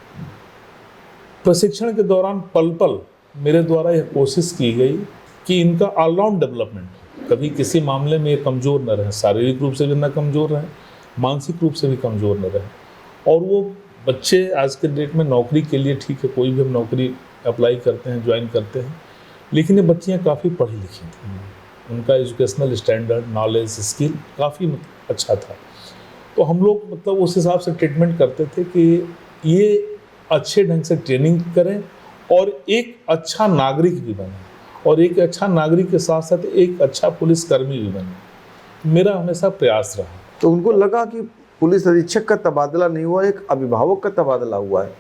प्रशिक्षण के दौरान पल पल मेरे द्वारा यह कोशिश की गई कि इनका ऑलराउंड डेवलपमेंट, कभी किसी मामले में ये कमज़ोर न रहें, शारीरिक रूप से भी न कमज़ोर रहें, मानसिक रूप से भी कमज़ोर न रहें। और वो बच्चे आज के डेट में नौकरी के लिए, ठीक है, कोई भी हम नौकरी अप्लाई करते हैं, ज्वाइन करते हैं, लेकिन ये बच्चियाँ काफ़ी पढ़ी लिखी थी, उनका एजुकेशनल स्टैंडर्ड, नॉलेज, स्किल काफ़ी अच्छा था। तो हम लोग मतलब उस हिसाब से ट्रीटमेंट करते थे कि ये अच्छे ढंग से ट्रेनिंग करें और एक अच्छा नागरिक भी बने, और एक अच्छा नागरिक के साथ साथ एक अच्छा पुलिसकर्मी भी बने। मेरा हमेशा प्रयास रहा। तो उनको लगा कि पुलिस अधीक्षक का तबादला नहीं हुआ, एक अभिभावक का तबादला हुआ है।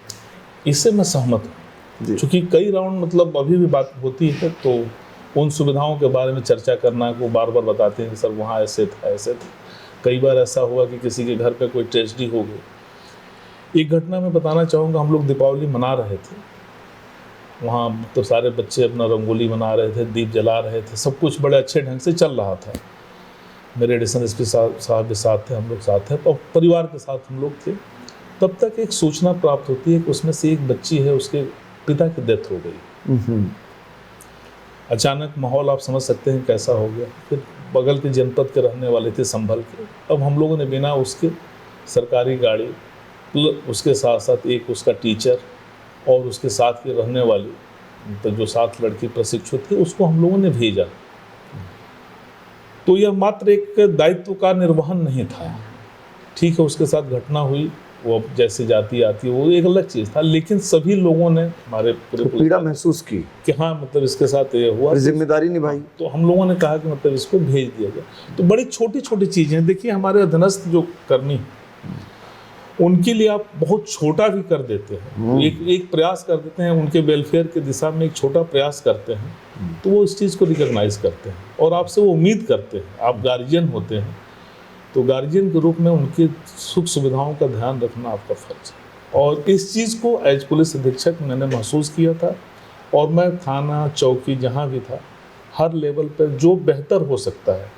इससे मैं सहमत हूँ, क्योंकि कई राउंड मतलब अभी भी बात होती है, तो उन सुविधाओं के बारे में चर्चा करना, वो बार बार बताते हैं कि सर वहाँ ऐसे था, ऐसे था। कई बार ऐसा हुआ कि किसी के घर पे कोई ट्रेजेडी हो गई। एक घटना मैं बताना चाहूँगा, हम लोग दीपावली मना रहे थे, वहाँ तो सारे बच्चे अपना रंगोली बना रहे थे, दीप जला रहे थे, सब कुछ बड़े अच्छे ढंग से चल रहा था। मेरे एडिशनल एसपी साहब के साथ थे, हम लोग साथ थे, और परिवार के साथ हम लोग थे। तब तक एक सूचना प्राप्त होती है कि उसमें से एक बच्ची है, उसके पिता की डेथ हो गई। अचानक माहौल आप समझ सकते हैं कैसा हो गया। फिर बगल के जनपद के रहने वाले थे, संभल के। अब हम लोगों ने बिना उसके सरकारी गाड़ी, उसके साथ साथ एक उसका टीचर और उसके साथ की रहने वाली, तो जो 7 लड़की प्रशिक्षित थी, उसको हम लोगों ने भेजा। तो यह मात्र एक दायित्व का निर्वहन नहीं था, ठीक है, उसके साथ घटना हुई, वो अब जैसे जाती आती है, वो एक अलग चीज़ था, लेकिन सभी लोगों ने, हमारे पूरे पीड़ा महसूस की कि हाँ, मतलब इसके साथ ये हुआ, जिम्मेदारी निभाई। तो हम लोगों ने कहा कि मतलब इसको भेज दिया जाए। तो बड़ी छोटी छोटी चीज़ें, देखिए हमारे अधीनस्थ जो कर्मी हैं, उनके लिए आप बहुत छोटा भी कर देते हैं, एक प्रयास कर देते हैं, उनके वेलफेयर की दिशा में एक छोटा प्रयास करते हैं, तो वो इस चीज़ को रिकॉग्नाइज करते हैं और आपसे वो उम्मीद करते हैं। आप गार्जियन होते हैं, तो गार्जियन के रूप में उनकी सुख सुविधाओं का ध्यान रखना आपका फर्ज है। और इस चीज़ को एज पुलिस अधीक्षक मैंने महसूस किया था, और मैं थाना चौकी जहाँ भी था, हर लेवल पर जो बेहतर हो सकता है,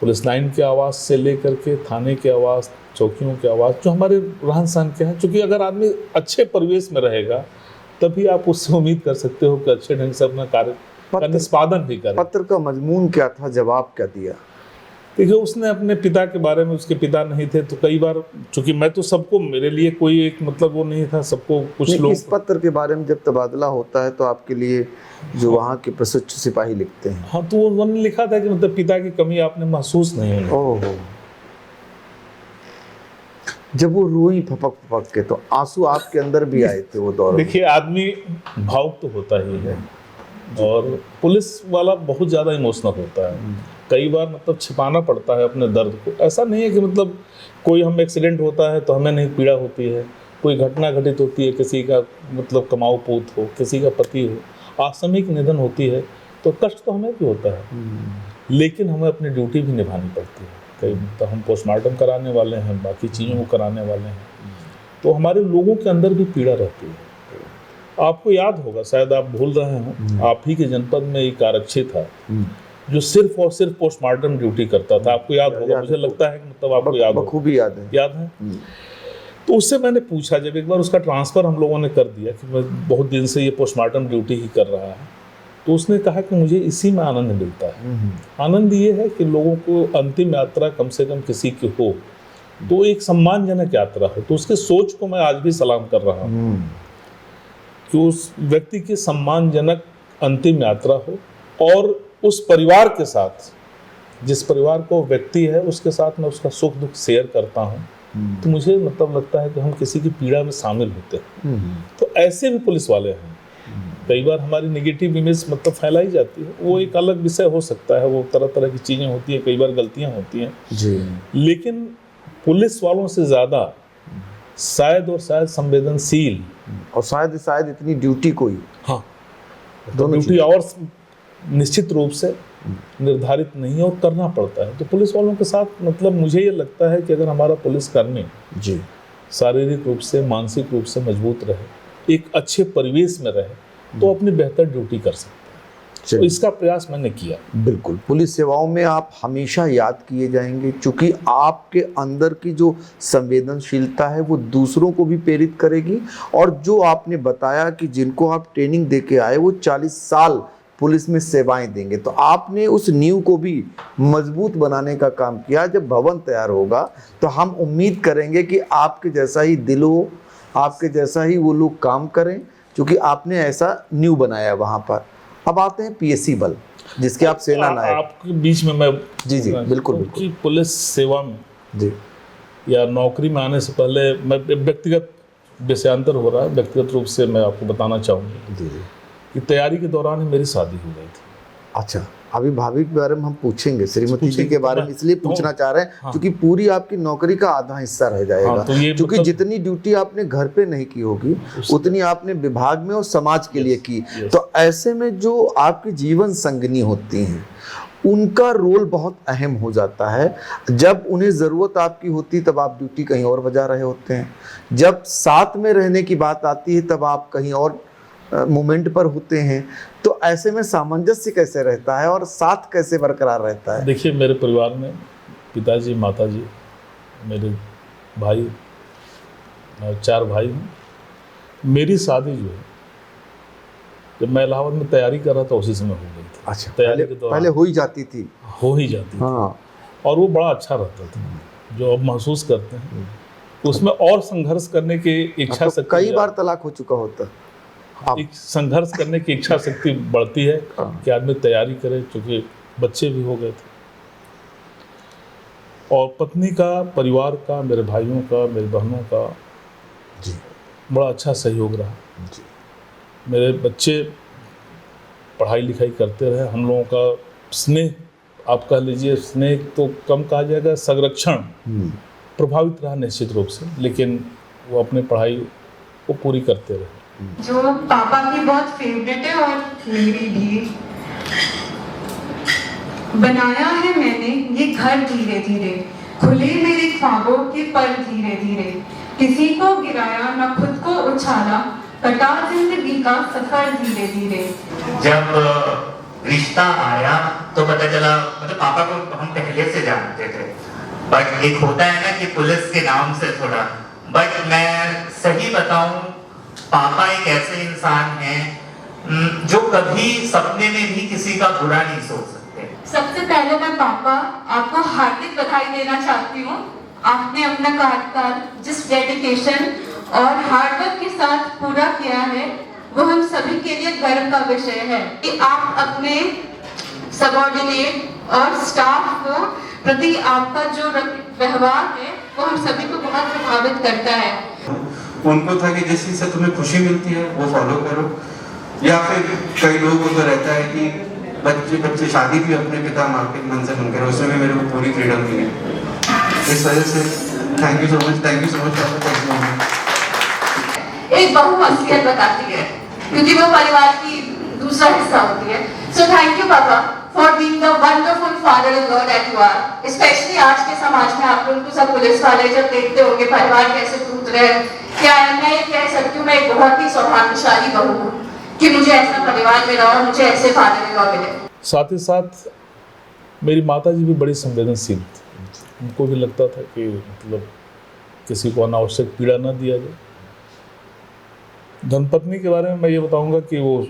पुलिस लाइन के आवाज़ से लेकर के थाने के आवाज़, चौकियों के आवाज़, जो हमारे रहन सहन के हैं, क्योंकि अगर आदमी अच्छे परिवेश में रहेगा तभी आप उससे उम्मीद कर सकते हो कि अच्छे ढंग से अपना कार्य का निष्पादन भी करें। पत्र का मजमून क्या था, जवाब क्या दिया? देखिए उसने अपने पिता के बारे में, उसके पिता नहीं थे तो कई बार, चूंकि मैं तो सबको, मेरे लिए कोई एक मतलब वो नहीं था, सबको कुछ नहीं, लोग। इस पत्र के बारे में जब तबादला होता है तो आपके लिए जो वहाँ के प्रशिक्षु सिपाही लिखते हैं। हाँ, तो उन्होंने लिखा था कि मतलब पिता की कमी आपने महसूस नहीं होने। ओहो, जब वो रोई फपक फपक के तो आंसू आपके अंदर भी आए थे वो दौर में? देखिए आदमी भावुक तो होता ही है, और पुलिस वाला बहुत ज़्यादा इमोशनल होता है, कई बार मतलब छिपाना पड़ता है अपने दर्द को। ऐसा नहीं है कि मतलब कोई हम एक्सीडेंट होता है तो हमें नहीं पीड़ा होती है, कोई घटना घटित होती है, किसी का मतलब कमाऊ पूत हो, किसी का पति हो, आकस्मिक निधन होती है, तो कष्ट तो हमें भी होता है, लेकिन हमें अपनी ड्यूटी भी निभानी पड़ती है। कई तो हम पोस्टमार्टम कराने वाले हैं, बाकी चीज़ों को कराने वाले हैं, तो हमारे लोगों के अंदर भी पीड़ा रहती है। आपको याद होगा, शायद आप भूल रहे हो, आप ही के जनपद में एक आरक्षी था जो सिर्फ और सिर्फ पोस्टमार्टम ड्यूटी करता था। आपको याद होगा, मुझे लगता है कि मतलब आपको याद होगा। बखूबी याद है। याद है। तो उससे मैंने पूछा, जब एक बार उसका ट्रांसफ़र हम लोगों ने कर दिया कि मैं बहुत दिन से ये पोस्टमार्टम ड्यूटी ही कर रहा है, तो उसने कहा कि मुझे इसी में आनंद मिलता है। आनंद ये है कि लोगों को अंतिम यात्रा कम से कम किसी की हो तो एक सम्मानजनक यात्रा हो। तो उसके सोच को मैं आज भी सलाम कर रहा हूँ कि उस व्यक्ति की सम्मानजनक अंतिम यात्रा हो, और उस परिवार के साथ, जिस परिवार को व्यक्ति है उसके साथ मैं उसका सुख दुख शेयर करता हूँ, तो मुझे मतलब लगता है कि हम किसी की पीड़ा में शामिल होते हैं। तो ऐसे भी पुलिस वाले हैं। कई बार हमारी नेगेटिव इमेज मतलब फैलाई जाती है, वो एक अलग विषय हो सकता है, वो तरह तरह की चीज़ें होती हैं, कई बार गलतियाँ होती हैं जी, लेकिन पुलिस वालों से ज़्यादा शायद संवेदनशील, और शायद इतनी ड्यूटी कोई, हाँ, दोनों ड्यूटी और निश्चित रूप से निर्धारित नहीं है और करना पड़ता है। तो पुलिस वालों के साथ मतलब मुझे ये लगता है कि अगर हमारा पुलिसकर्मी जी शारीरिक रूप से, मानसिक रूप से मजबूत रहे, एक अच्छे परिवेश में रहे, तो अपनी बेहतर ड्यूटी कर सकते हैं। तो इसका प्रयास मैंने किया। बिल्कुल, पुलिस सेवाओं में आप हमेशा याद किए जाएंगे, क्योंकि आपके अंदर की जो संवेदनशीलता है वो दूसरों को भी प्रेरित करेगी। और जो आपने बताया कि जिनको आप ट्रेनिंग दे के आए वो 40 साल पुलिस में सेवाएं देंगे, तो आपने उस नींव को भी मजबूत बनाने का काम किया। जब भवन तैयार होगा तो हम उम्मीद करेंगे कि आपके जैसा ही दिल हो, आपके जैसा ही वो लोग काम करें, क्योंकि आपने ऐसा नींव बनाया वहाँ पर। अब आते हैं पीएससी बल, जिसके आप सेना नायक। आपके बीच में मैं जी बिल्कुल कि पुलिस सेवा में जी, या नौकरी में आने से पहले मैं व्यक्तिगत विषयांतर हो रहा है, व्यक्तिगत रूप से मैं आपको बताना चाहूँगा जी कि तैयारी के दौरान ही मेरी शादी हो गई थी। अच्छा, अभी भाभी के बारे में हम पूछेंगे, श्रीमती जी के बारे में इसलिए पूछना चाह रहे हैं हाँ। क्योंकि पूरी आपकी नौकरी का आधा हिस्सा रह जाएगा। हाँ, तो ये क्योंकि मतलब जितनी ड्यूटी आपने घर पे नहीं की होगी उतनी आपने विभाग में और समाज के लिए की। तो ऐसे में जो आपकी जीवन संगनी होती हैं उनका रोल बहुत अहम हो जाता है। जब उन्हें ज़रूरत आपकी होती तब आप ड्यूटी कहीं और बजा रहे होते हैं, जब साथ में रहने की बात आती है तब आप कहीं और मोमेंट पर होते हैं। तो ऐसे में सामंजस्य कैसे रहता है और साथ कैसे बरकरार रहता है? देखिए, मेरे परिवार में पिताजी, माताजी, मेरे भाई, 4 भाई हैं। मेरी शादी जो है, जब मैं इलाहाबाद में तैयारी कर रहा था उसी समय हो गई थी। अच्छा, तैयारी के दौरान पहले हो ही जाती थी। हो ही जाती थी। हाँ, और वो बड़ा अच्छा रहता था। जो अब महसूस करते हैं उसमें और संघर्ष करने की इच्छा तो शक्ति, कई बार तलाक हो चुका होता। एक संघर्ष करने की इच्छा शक्ति बढ़ती है कि आदमी तैयारी करे, क्योंकि बच्चे भी हो गए थे और पत्नी का, परिवार का, मेरे भाइयों का, मेरी बहनों का जी बड़ा अच्छा सहयोग रहा जी। मेरे बच्चे पढ़ाई लिखाई करते रहे। हम लोगों का स्नेह, आप कह लीजिए स्नेह तो कम कहा जाएगा, संरक्षण प्रभावित रहा निश्चित रूप से, लेकिन वो अपनी पढ़ाई को पूरी करते रहे। जो पापा की बहुत फेवरेट है और मेरी भी। बनाया है मैंने ये घर धीरे धीरे, खुले मेरे ख्वाबों के पर धीरे धीरे, किसी को गिराया न खुद को उछाला, कटा जिंदगी का सफर धीरे धीरे। जब रिश्ता आया तो पता चला, मतलब पापा को हम पहले से जानते थे, बट एक होता है ना कि पुलिस के नाम से थोड़ा, बट मैं सही बताऊं, पापा एक ऐसे इंसान हैं जो कभी सपने में भी किसी का बुरा नहीं सोच सकते। सबसे पहले मैं पापा आपको हार्दिक बधाई देना चाहती हूँ। आपने अपना कार्यकाल जिस डेडिकेशन और हार्डवर्क के साथ पूरा किया है वो हम सभी के लिए गर्व का विषय है कि आप अपने सबऑर्डिनेट और स्टाफ को प्रति आपका जो व्यवहार है वो हम सभी को बहुत प्रभावित करता है। उनको था कि जिस चीज से तुम्हें खुशी मिलती है वो फॉलो करो, या फिर कई लोगों को तो रहता है कि बच्चे शादी भी अपने पिता माँ के मन से मन करें, उसमें भी मेरे को पूरी फ्रीडम दी है। इस वजह से थैंक यू सो मच। एक बहू असलियत बताती है क्योंकि वो परिवार की दूसरा हिस्सा होती है। So thank you papa for being the wonderful father in law that you are. Specially आज के समाज में आप लोगों को सब पुलिस वाले जब देखते होंगे परिवार कैसे टूट रहे हैं, क्या है, मैं ये कह सकती हूँ मैं एक बहुत ही सौभाग्यशाली बहू हूँ कि मुझे ऐसा परिवार मिला और मुझे ऐसे फादर इन लॉ मिले। साथ ही साथ मेरी माता जी भी बड़ी संवेदनशील थी। उनको भी लगता था कि मतलब किसी को अनावश्यक पीड़ा न दिया जाए। धर्मपत्नी के बारे में मैं ये बताऊंगा कि वो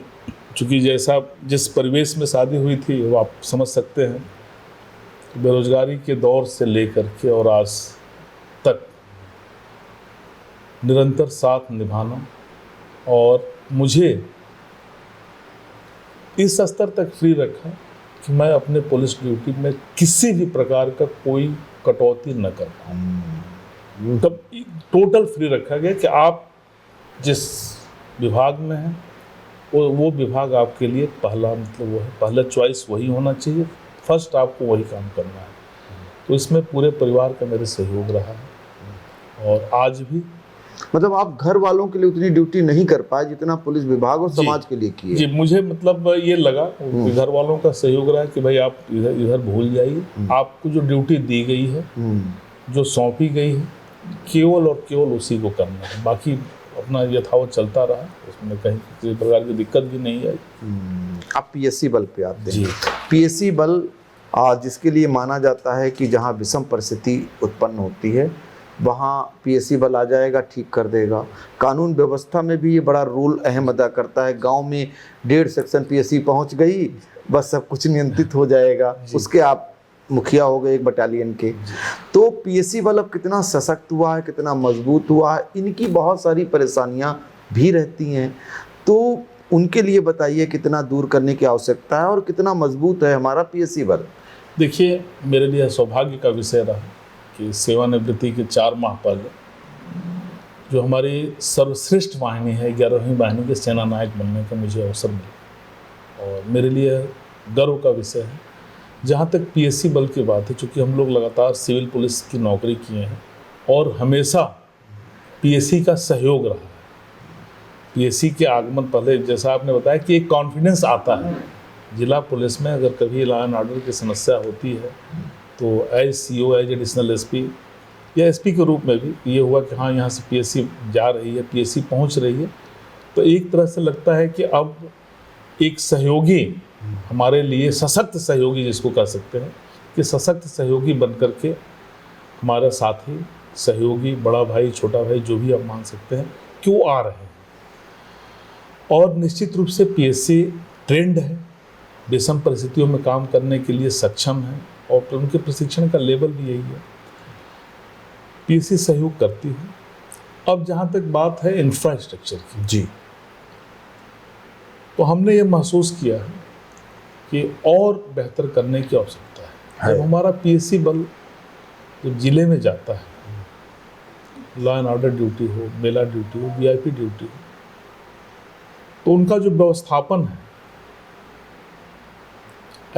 चूँकि जैसा जिस परिवेश में शादी हुई थी वो आप समझ सकते हैं, बेरोजगारी के दौर से लेकर के और आज तक निरंतर साथ निभाना और मुझे इस स्तर तक फ्री रखा कि मैं अपने पुलिस ड्यूटी में किसी भी प्रकार का कोई कटौती न कर पाऊँ। तब टोटल फ्री रखा गया कि आप जिस विभाग में हैं वो विभाग आपके लिए पहला मतलब वो है, पहला चॉइस वही होना चाहिए, फर्स्ट आपको वही काम करना है। तो इसमें पूरे परिवार का मेरे सहयोग रहा है और आज भी। मतलब आप घर वालों के लिए उतनी ड्यूटी नहीं कर पाए जितना पुलिस विभाग और समाज के लिए किए। जी, मुझे मतलब ये लगा कि घर वालों का सहयोग रहा कि भाई आप इधर भूल जाइए, आपको जो ड्यूटी दी गई है, जो सौंपी गई है, केवल और केवल उसी को करना है। बाकी अपना यथावत चलता रहा, उसमें कहीं किसी प्रकार की दिक्कत भी नहीं आई। आप पीएससी बल पे आते हैं। पीएससी बल जिसके लिए माना जाता है कि जहाँ विषम परिस्थिति उत्पन्न होती है वहाँ पीएससी बल आ जाएगा, ठीक कर देगा। कानून व्यवस्था में भी ये बड़ा रोल अहम अदा करता है। गांव में 1.5 सेक्शन पीएससी पहुँच गई, बस सब कुछ नियंत्रित हो जाएगा। उसके आप मुखिया हो गए एक बटालियन के। तो पीएससी बल अब कितना सशक्त हुआ है, कितना मजबूत हुआ है। इनकी बहुत सारी परेशानियां भी रहती हैं, तो उनके लिए बताइए कितना दूर करने की आवश्यकता है और कितना मजबूत है हमारा पीएससी बल। देखिए, मेरे लिए सौभाग्य का विषय रहा कि सेवानिवृत्ति के 4 माह पहले जो हमारी सर्वश्रेष्ठ वाहिनी है 11वीं वाहिनी के सेना नायक बनने का मुझे अवसर मिला और मेरे लिए गर्व का विषय है। जहाँ तक पीएससी बल की बात है, चूँकि हम लोग लगातार सिविल पुलिस की नौकरी किए हैं और हमेशा पीएससी का सहयोग रहा है। पीएससी के आगमन पहले जैसा आपने बताया कि एक कॉन्फिडेंस आता है जिला पुलिस में, अगर कभी लॉ एंड ऑर्डर की समस्या होती है तो as CO, as additional SP या एसपी के रूप में भी ये हुआ कि हाँ यहाँ से पीएससी जा रही है, पीएससी पहुँच रही है, तो एक तरह से लगता है कि अब एक सहयोगी हमारे लिए, सशक्त सहयोगी जिसको कह सकते हैं, कि सशक्त सहयोगी बन करके हमारा साथी, सहयोगी, बड़ा भाई, छोटा भाई, जो भी आप मान सकते हैं, क्यों आ रहे हैं। और निश्चित रूप से पीएससी ट्रेंड है, विषम परिस्थितियों में काम करने के लिए सक्षम है और उनके प्रशिक्षण का लेवल भी यही है। पीएससी सहयोग करती है। अब जहाँ तक बात है इंफ्रास्ट्रक्चर की, जी, तो हमने ये महसूस किया है कि और बेहतर करने की आवश्यकता है। जब हमारा पीएससी बल जब जिले में जाता है, लॉ एंड ऑर्डर ड्यूटी हो, मेला ड्यूटी हो, वीआईपी ड्यूटी हो, तो उनका जो व्यवस्थापन है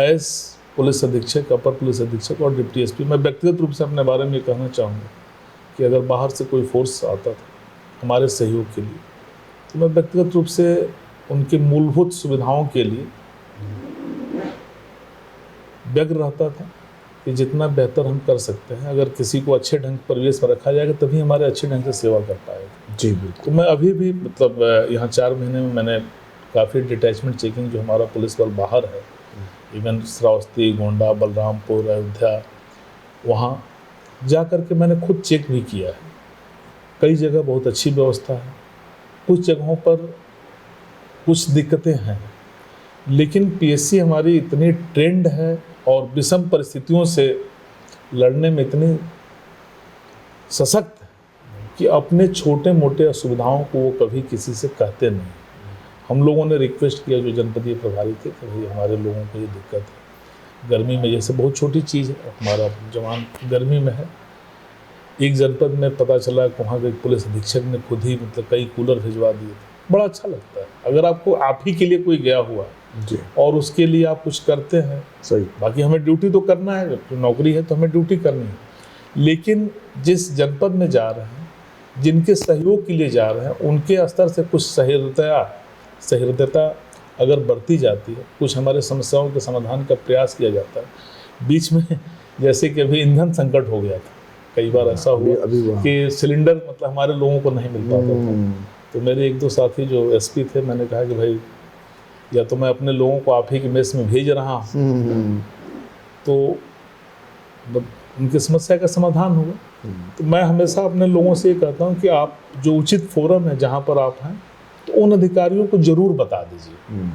एज पुलिस अधीक्षक, अपर पुलिस अधीक्षक और डिप्टी एसपी, मैं व्यक्तिगत रूप से अपने बारे में कहना चाहूँगा कि अगर बाहर से कोई फोर्स आता था हमारे सहयोग के लिए, तो मैं व्यक्तिगत रूप से उनके मूलभूत सुविधाओं के लिए व्यग्र रहता था कि जितना बेहतर हम कर सकते हैं, अगर किसी को अच्छे ढंग परिवेश में रखा जाएगा तभी हमारे अच्छे ढंग से सेवा कर पाएगा। जी बिल्कुल। तो मैं अभी भी मतलब यहाँ 4 महीने में मैंने काफ़ी डिटैचमेंट चेकिंग जो हमारा पुलिस बल बाहर है, इवन श्रावस्ती, गोंडा, बलरामपुर, अयोध्या, वहाँ जा कर के मैंने खुद चेक भी किया है। कई जगह बहुत अच्छी व्यवस्था है, कुछ जगहों पर कुछ दिक्कतें हैं, लेकिन पीएससी हमारी इतनी ट्रेंड है और विषम परिस्थितियों से लड़ने में इतने सशक्त हैं कि अपने छोटे मोटे असुविधाओं को वो कभी किसी से कहते नहीं। हम लोगों ने रिक्वेस्ट किया जो जनपदीय प्रभारी थे कि भाई हमारे लोगों को ये दिक्कत है, गर्मी में जैसे बहुत छोटी चीज़ है, हमारा जवान गर्मी में है। एक जनपद में पता चला कि वहाँ के पुलिस अधीक्षक ने खुद ही मतलब कई कूलर भिजवा दिए थे। बड़ा अच्छा लगता है अगर आपको आप ही के लिए कोई गया हुआ जी, और उसके लिए आप कुछ करते हैं। सही। बाकी हमें ड्यूटी तो करना है, तो नौकरी है तो हमें ड्यूटी करनी है, लेकिन जिस जनपद में जा रहे हैं, जिनके सहयोग के लिए जा रहे हैं, उनके स्तर से कुछ सहृदयता अगर बढ़ती जाती है, कुछ हमारे समस्याओं के समाधान का प्रयास किया जाता है। बीच में जैसे कि अभी ईंधन संकट हो गया था, कई बार ऐसा हुआ कि सिलेंडर मतलब हमारे लोगों को नहीं मिल पाता था, तो मेरे एक दो साथी जो एसपी थे, मैंने कहा कि भाई या तो मैं अपने लोगों को आप ही के मेस में भेज रहा हूँ, तो उनकी समस्या का समाधान होगा। तो मैं हमेशा अपने लोगों से ये कहता हूँ कि आप जो उचित फोरम है जहाँ पर आप हैं, तो उन अधिकारियों को ज़रूर बता दीजिए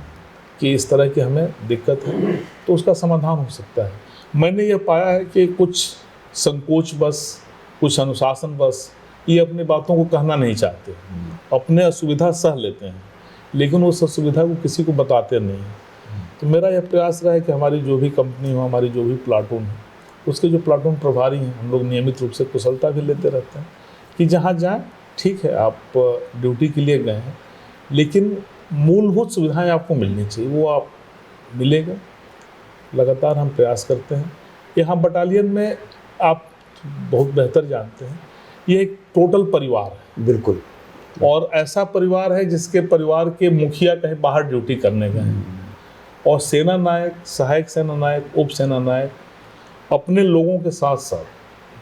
कि इस तरह की हमें दिक्कत है, तो उसका समाधान हो सकता है। मैंने ये पाया है कि कुछ संकोच बस, कुछ अनुशासन बस ये अपनी बातों को कहना नहीं चाहते, अपने असुविधा सह लेते हैं, लेकिन उस असुविधा को किसी को बताते नहीं हैं। तो मेरा यह प्रयास रहा है कि हमारी जो भी कंपनी हो, हमारी जो भी प्लाटून है, उसके जो प्लाटून प्रभारी हैं, हम लोग नियमित रूप से कुशलता भी लेते रहते हैं कि जहाँ जाएँ, ठीक है आप ड्यूटी के लिए गए हैं, लेकिन मूलभूत सुविधाएं आपको मिलनी चाहिए, वो आप मिलेगा। लगातार हम प्रयास करते हैं। यहाँ बटालियन में आप बहुत बेहतर जानते हैं, ये एक टोटल परिवार है। बिल्कुल। और ऐसा परिवार है जिसके परिवार के मुखिया कहीं बाहर ड्यूटी करने गए हैं, और सेना नायक, सहायक सेना नायक, उप सेना नायक अपने लोगों के साथ साथ,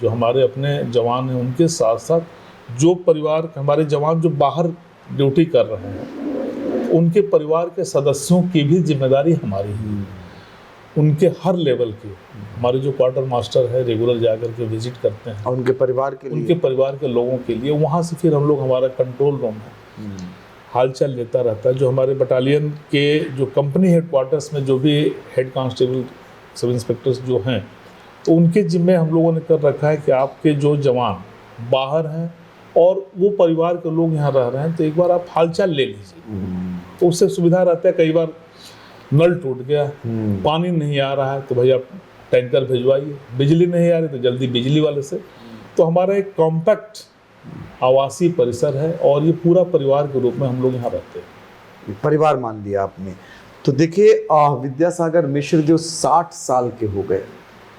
जो हमारे अपने जवान हैं उनके साथ साथ जो परिवार हमारे जवान जो बाहर ड्यूटी कर रहे हैं, उनके परिवार के सदस्यों की भी जिम्मेदारी हमारी है। उनके हर लेवल के, हमारे जो क्वार्टर मास्टर है रेगुलर जाकर के विजिट करते हैं, और उनके परिवार के लिए, उनके परिवार के लोगों के लिए, वहाँ से फिर हम लोग, हमारा कंट्रोल रूम है, हालचाल लेता रहता है। जो हमारे बटालियन के जो कंपनी हेडक्वार्टर्स में जो भी हेड कांस्टेबल, सब इंस्पेक्टर्स जो हैं, तो उनके जिम्मे हम लोगों ने कर रखा है कि आपके जो जवान बाहर हैं और वो परिवार के लोग यहाँ रह रहे हैं, तो एक बार आप हालचाल ले लीजिए, तो उससे सुविधा रहता है। कई बार नल टूट गया, पानी नहीं आ रहा है, तो भाई आप टैंकर भिजवाइए, बिजली नहीं आ रही तो जल्दी बिजली वाले से। तो हमारा एक कॉम्पैक्ट आवासीय परिसर है, और ये पूरा परिवार के रूप में हम लोग यहाँ रहते हैं। परिवार मान लिया आपने। तो देखिए विद्यासागर मिश्र जो 60 साल के हो गए,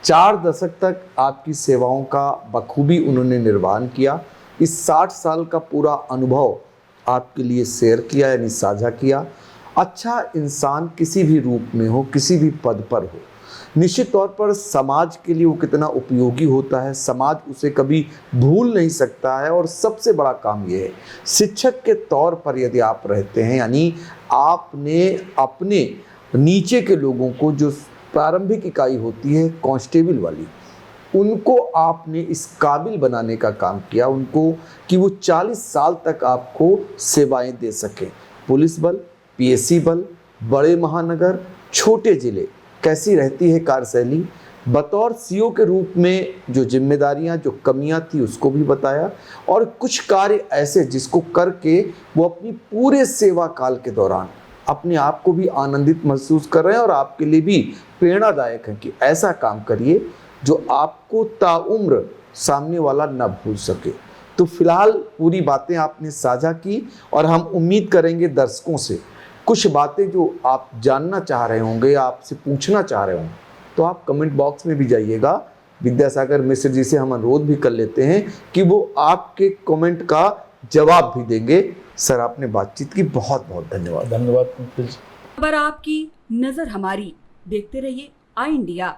4 दशक तक आपकी सेवाओं का बखूबी उन्होंने निर्वहन किया। इस 60 साल का पूरा अनुभव आपके लिए शेयर किया, यानी साझा किया। अच्छा इंसान किसी भी रूप में हो, किसी भी पद पर हो, निश्चित तौर पर समाज के लिए वो कितना उपयोगी होता है, समाज उसे कभी भूल नहीं सकता है। और सबसे बड़ा काम ये है, शिक्षक के तौर पर यदि आप रहते हैं, यानी आपने अपने नीचे के लोगों को, जो प्रारंभिक इकाई होती है कांस्टेबल वाली, उनको आपने इस काबिल बनाने का काम किया, उनको कि वो 40 साल तक आपको सेवाएं दे सकें। पुलिस बल, पीएससी बल, बड़े महानगर, छोटे जिले, कैसी रहती है कार्यशैली, बतौर सीओ के रूप में जो जिम्मेदारियां, जो कमियां थी उसको भी बताया, और कुछ कार्य ऐसे जिसको करके वो अपनी पूरे सेवा काल के दौरान अपने आप को भी आनंदित महसूस कर रहे हैं, और आपके लिए भी प्रेरणादायक है कि ऐसा काम करिए जो आपको ताउम्र सामने वाला न भूल सके। तो फिलहाल पूरी बातें आपने साझा की, और हम उम्मीद करेंगे दर्शकों से कुछ बातें जो आप जानना चाह रहे होंगे, आपसे पूछना चाह रहे होंगे, तो आप कमेंट बॉक्स में भी जाइएगा। विद्यासागर मिश्र जी से हम अनुरोध भी कर लेते हैं कि वो आपके कमेंट का जवाब भी देंगे। सर, आपने बातचीत की, बहुत बहुत धन्यवाद। धन्यवाद। खबर आपकी, नजर हमारी, देखते रहिए आई इंडिया।